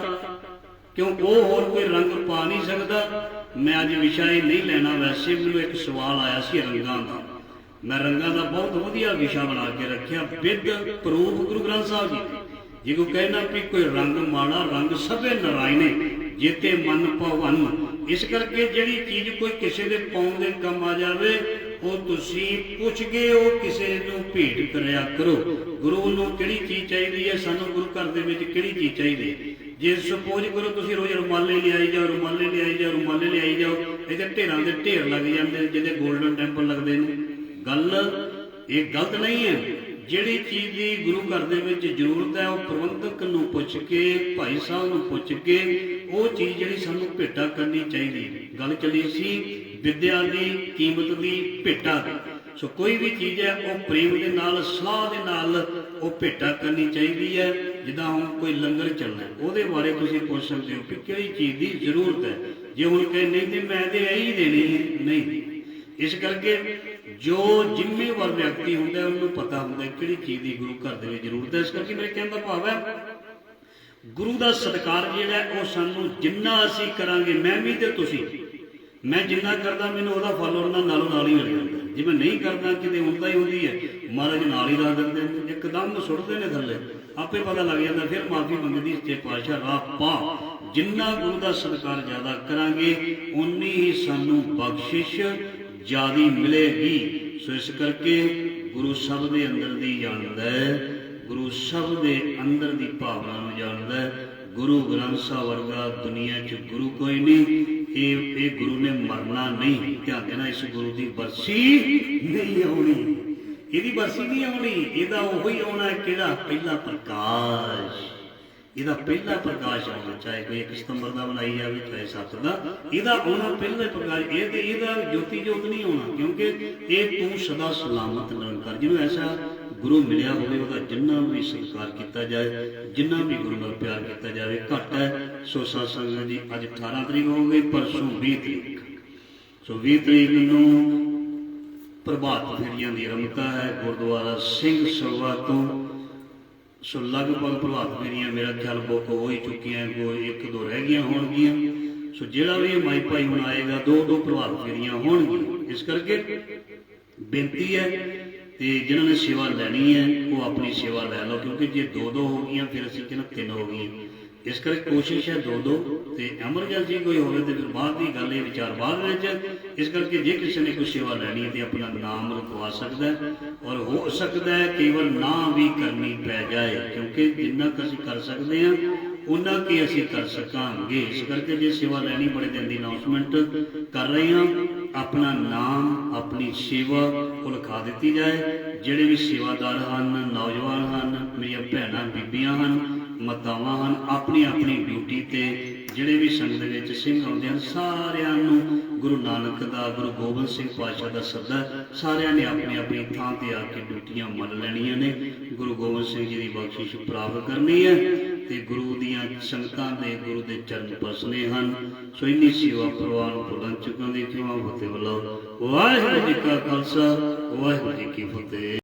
Speaker 1: ਕਿਉਂ ਉਹ ਹੋਰ ਕੋਈ ਰੰਗ ਪਾ ਨਹੀਂ ਸਕਦਾ। ਮੈਂ ਅੱਜ ਵਿਸ਼ਾ ਇਹ ਨਹੀਂ ਲੈਣਾ, ਵੈਸੇ ਮੈਨੂੰ ਇੱਕ ਸਵਾਲ ਆਇਆ ਸੀ ਰੰਗਾਂ ਦਾ। ਮੈਂ ਰੰਗਾਂ ਦਾ ਬਹੁਤ ਵਧੀਆ ਵਿਸ਼ਾ ਬਣਾ ਕੇ ਰੱਖਿਆ, ਵਿਦ ਪ੍ਰੂਫ ਗੁਰੂ ਗ੍ਰੰਥ ਸਾਹਿਬ ਜੀ। ਜੇ ਕੋਈ ਕਹਿਣਾ ਵੀ ਕੋਈ ਰੰਗ ਮਾੜਾ, ਰੰਗ ਸਭੇ ਨਰਾਇਣੇ ਜੇਤੇ ਮਨ ਭਵਨ। ਇਸ ਕਰਕੇ ਜਿਹੜੀ ਚੀਜ਼ ਕੋਈ ਕਿਸੇ ਦੇ ਪਾਉਣ ਦੇ ਕੰਮ ਆ ਜਾਵੇ, ਉਹ ਤੁਸੀਂ ਪੁੱਛ ਕੇ ਉਹ ਕਿਸੇ ਨੂੰ ਭੇਟ ਕਰਿਆ ਕਰੋ। ਗੁਰੂ ਨੂੰ ਕਿਹੜੀ ਚੀਜ਼ ਚਾਹੀਦੀ ਹੈ, ਸਾਨੂੰ ਗੁਰੂ ਘਰ ਦੇ ਵਿੱਚ ਕਿਹੜੀ ਚੀਜ਼ ਚਾਹੀਦੀ ਹੈ। ਜੇ ਸਪੋਜ਼ ਕਰੋ ਤੁਸੀਂ ਰੋਜ਼ ਰੁਮਾਲੇ ਲਿਆਈ ਜਾਓ, ਰੁਮਾਲੇ ਲਿਆਈ ਜਾਓ, ਰੁਮਾਲੇ ਲਿਆਈ ਜਾਓ, ਇਹਦੇ ਢੇਰਾਂ ਦੇ ਢੇਰ ਲੱਗ ਜਾਂਦੇ ਜਿਹਦੇ ਗੋਲਡਨ ਟੈਂਪਲ ਲੱਗਦੇ ਨੇ। ਗੱਲ ਇਹ ਗਲਤ ਨਹੀਂ ਹੈ। ਜਿਹੜੀ ਚੀਜ਼ ਦੀ ਗੁਰੂ ਘਰ ਦੇ ਵਿੱਚ ਜ਼ਰੂਰਤ ਹੈ, ਉਹ ਪ੍ਰਬੰਧਕ ਨੂੰ ਪੁੱਛ ਕੇ, ਭਾਈ ਸਾਹਿਬ ਨੂੰ ਪੁੱਛ ਕੇ ਉਹ ਚੀਜ਼ ਜਿਹੜੀ ਸਾਨੂੰ ਭੇਟਾ ਕਰਨੀ ਚਾਹੀਦੀ। ਗੱਲ ਚੱਲੀ ਸੀ ਵਿਦਿਆ ਦੀ, ਕੀਮਤ ਦੀ, ਭੇਟਾ ਦੀ। ਸੋ ਕੋਈ ਵੀ ਚੀਜ਼ ਹੈ ਉਹ ਪ੍ਰੇਮ ਦੇ ਨਾਲ, ਸਲਾਹ ਦੇ ਨਾਲ ਉਹ ਭੇਟਾ ਕਰਨੀ ਚਾਹੀਦੀ ਹੈ। ਜਿੱਦਾਂ ਹੁਣ ਕੋਈ ਲੰਗਰ ਚੱਲਣਾ, ਉਹਦੇ ਬਾਰੇ ਤੁਸੀਂ ਪੁੱਛ ਸਕਦੇ ਹੋ ਕਿ ਕਿਹੜੀ ਚੀਜ਼ ਦੀ ਜ਼ਰੂਰਤ ਹੈ। ਜੇ ਹੁਣ ਕਹੇ ਨਹੀਂ ਤੇ ਮੈਂ ਤੇ ਇਹੀ ਦੇਣੀ ਹੈ, ਨਹੀਂ। ਇਸ ਕਰਕੇ ਜੋ ਜ਼ਿੰਮੇਵਾਰ ਵਿਅਕਤੀ ਹੁੰਦਾ ਉਹਨੂੰ ਪਤਾ ਹੁੰਦਾ ਕਿਹੜੀ ਚੀਜ਼ ਦੀ ਗੁਰੂ ਘਰ ਦੇ ਵਿੱਚ ਜ਼ਰੂਰਤ ਹੈ। ਇਸ ਕਰਕੇ ਮੇਰੇ ਕਹਿਣ ਦਾ ਭਾਵ ਹੈ ਗੁਰੂ ਦਾ ਸਤਿਕਾਰ ਜਿਹੜਾ ਉਹ ਸਾਨੂੰ ਜਿੰਨਾ ਅਸੀਂ ਕਰਾਂਗੇ, ਮੈਂ ਵੀ ਤੇ ਤੁਸੀਂ, ਮੈਂ ਜਿੰਨਾ ਕਰਦਾ ਮੈਨੂੰ ਉਹਦਾ ਫਲ ਉਹਨਾਂ ਨਾਲੋਂ ਨਾਲ ਹੀ ਮਿਲ ਜਾਂਦਾ। ਜੇ ਮੈਂ ਨਹੀਂ ਕਰਦਾ ਕਿਤੇ ਹੁੰਦਾ ਹੀ ਹੁੰਦੀ ਹੈ, ਮਹਾਰਾਜ ਨਾਲ ਹੀ ਰੱਖ ਦਿੰਦੇ ਨੇ, ਇੱਕਦਮ ਸੁੱਟਦੇ ਨੇ ਥੱਲੇ, ਆਪੇ ਪਤਾ ਲੱਗ ਜਾਂਦਾ। ਫਿਰ ਮਾਫੀ ਮੰਗਦੀ ਸੱਚੇ ਪਾਤਸ਼ਾਹ ਰਾਹ ਪਾ। ਜਿੰਨਾ ਗੁਰੂ ਦਾ ਸਤਿਕਾਰ ਜ਼ਿਆਦਾ ਕਰਾਂਗੇ ਉਨੀ ਹੀ ਸਾਨੂੰ ਬਖਸ਼ਿਸ਼ ਜ਼ਿਆਦੀ ਮਿਲੇਗੀ। ਸੋ ਇਸ ਕਰਕੇ ਗੁਰੂ ਸਭ ਦੇ ਅੰਦਰ ਦੀ ਜਾਣਦਾ ਹੈ, ਗੁਰੂ ਸਭ ਦੇ ਅੰਦਰ ਦੀ ਭਾਵਨਾ ਨੂੰ ਜਾਣਦਾ ਹੈ। ਗੁਰੂ ਗ੍ਰੰਥ ਸਾਹਿਬ ਵਰਗਾ ਦੁਨੀਆ 'ਚ ਗੁਰੂ ਕੋਈ ਨਹੀਂ। ਇਹ ਗੁਰੂ ਨੇ ਮਰਨਾ ਨਹੀਂ। ਧਿਆਨ ਦੇਣਾ, ਇਸ ਗੁਰੂ ਦੀ ਬਰਸੀ ਨਹੀਂ ਆਉਣੀ, ਇਹਦੀ ਬਰਸੀ ਨਹੀਂ ਆਉਣੀ। ਇਹਦਾ ਉਹੀ ਆਉਣਾ ਕਿਹੜਾ ਪਹਿਲਾ ਪ੍ਰਕਾਸ਼। ਇਹਦਾ ਪਹਿਲਾ ਪ੍ਰਕਾਸ਼ ਆਉਣਾ, ਚਾਹੇ ਕੋਈ 1 ਸਤੰਬਰ ਦਾ ਬਣਾਈ ਜਾਵੇ, ਚਾਹੇ 7 ਦਾ, ਇਹਦਾ ਆਉਣਾ ਪਹਿਲਾ ਪ੍ਰਕਾਸ਼। ਇਹਦਾ ਜੋਤੀ ਜੋਤ ਨਹੀਂ ਆਉਣਾ, ਕਿਉਂਕਿ ਇਹ ਤੂੰ ਸਦਾ ਸਲਾਮਤ ਨਿਰੰਕਾਰ। ਜਿਹਨੂੰ ਐਸਾ ਗੁਰੂ ਮਿਲਿਆ ਹੋਵੇ ਉਹਦਾ ਜਿੰਨਾ ਵੀ ਸਤਿਕਾਰ ਕੀਤਾ ਜਾਏ, ਜਿੰਨਾ ਵੀ ਗੁਰੂ ਨਾਲ ਪਿਆਰ ਕੀਤਾ ਜਾਵੇ ਘੱਟ ਹੈ। ਸੋ ਸਾਧ ਸੰਗਤ ਜੀ, ਅੱਜ 18 ਤਰੀਕ ਹੋ ਗਈ, ਪਰਸੋਂ 20 ਤਰੀਕ। ਸੋ 20 ਤਰੀਕ ਨੂੰ ਪ੍ਰਭਾਤ ਫੇਰੀਆਂ ਦੀ ਰਮਤਾ ਹੈ ਗੁਰਦੁਆਰਾ ਸਿੰਘ ਸਭਾ ਤੋਂ। ਸੋ ਲਗਭਗ ਪ੍ਰਭਾਤ ਫੇਰੀਆਂ ਮੇਰਾ ਖਿਆਲ ਬੁੱਕ ਹੋ ਹੀ ਚੁੱਕੀਆਂ, ਕੋਈ 1-2 ਰਹਿ ਗਈਆਂ ਹੋਣਗੀਆਂ। ਸੋ ਜਿਹੜਾ ਵੀ ਮਾਈ ਭਾਈ ਹੁਣ ਆਏਗਾ, 2-2 ਪ੍ਰਭਾਤ ਫੇਰੀਆਂ ਹੋਣਗੀਆਂ। ਇਸ ਕਰਕੇ ਬੇਨਤੀ ਹੈ ਤੇ ਜਿਨ੍ਹਾਂ ਨੇ ਸੇਵਾ ਲੈਣੀ ਹੈ ਉਹ ਆਪਣੀ ਸੇਵਾ ਲੈ ਲਓ, ਕਿਉਂਕਿ ਜੇ 2-2 ਹੋ ਗਈਆਂ ਫਿਰ ਅਸੀਂ ਕਹਿੰਦੇ 3 ਹੋ ਗਈਆਂ। ਇਸ ਕਰਕੇ ਕੋਸ਼ਿਸ਼ ਹੈ 2-2, ਤੇ ਐਮਰਜੈਂਸੀ ਕੋਈ ਹੋਵੇ ਤੇ ਫਿਰ ਬਾਅਦ ਦੀ ਗੱਲ, ਇਹ ਵਿਚਾਰ ਬਾਅਦ ਵਿੱਚ। ਇਸ ਕਰਕੇ ਜੇ ਕਿਸੇ ਨੇ ਕੋਈ ਸੇਵਾ ਲੈਣੀ ਹੈ ਤੇ ਆਪਣਾ ਨਾਮ ਲਿਖਵਾ ਸਕਦਾ ਹੈ, ਔਰ ਹੋ ਸਕਦਾ ਹੈ ਕੇਵਲ ਨਾ ਵੀ ਕਰਨੀ ਪੈ ਜਾਏ, ਕਿਉਂਕਿ ਜਿੰਨਾ ਕੁ ਅਸੀਂ ਕਰ ਸਕਦੇ ਹਾਂ ਉਹਨਾਂ ਕੀ ਅਸੀਂ ਕਰ ਸਕਾਂਗੇ। ਇਸ ਕਰਕੇ ਜੇ ਸੇਵਾ ਲੈਣੀ, ਬੜੇ ਦਿਨ ਦੀ ਅਨਾਉਂਸਮੈਂਟ ਕਰ ਰਹੇ ਹਾਂ, ਆਪਣਾ ਨਾਮ, ਆਪਣੀ ਸੇਵਾ ਉਹ ਲਿਖਾ ਦਿੱਤੀ ਜਾਏ। ਜਿਹੜੇ ਵੀ ਸੇਵਾਦਾਰ ਹਨ, ਨੌਜਵਾਨ ਹਨ, ਮੇਰੀਆਂ ਭੈਣਾਂ ਬੀਬੀਆਂ ਹਨ, ਮਾਤਾਵਾਂ ਹਨ, ਆਪਣੀ ਆਪਣੀ ਡਿਊਟੀ ਤੇ ਜਿਹੜੇ ਵੀ ਸੰਗਤ ਵਿੱਚ ਸਿੰਘ ਆਉਂਦੇ ਹਨ, ਸਾਰਿਆਂ ਨੂੰ ਗੁਰੂ ਨਾਨਕ ਦਾ, ਗੁਰੂ ਗੋਬਿੰਦ ਸਿੰਘ ਪਾਤਸ਼ਾਹ ਦਾ ਸੱਦਾ। ਸਾਰਿਆਂ ਨੇ ਆਪਣੀ ਆਪਣੀ ਥਾਂ ਤੇ ਆ ਕੇ ਡਿਊਟੀਆਂ ਮੰਨ ਲੈਣੀਆਂ ਨੇ, ਗੁਰੂ ਗੋਬਿੰਦ ਸਿੰਘ ਜੀ ਦੀ ਬਖਸ਼ਿਸ਼ ਪ੍ਰਾਪਤ ਕਰਨੀ ਹੈ ਤੇ ਗੁਰੂ ਦੀਆਂ ਸੰਗਤਾਂ ਦੇ, ਗੁਰੂ ਦੇ ਚਰਨ ਪਸਨੇ ਹਨ। ਸੋ ਇੰਨੀ ਸੇਵਾ ਪ੍ਰਵਾਨ ਭੁੱਲਣ ਚੁੱਕਾਂ ਦੀ ਖਿਮਾ ਫਤਿਹ ਵੱਲੋਂ। ਵਾਹਿਗੁਰੂ ਜੀ ਕਾ ਖਾਲਸਾ, ਵਾਹਿਗੁਰੂ ਜੀ ਕੀ ਫਤਿਹ।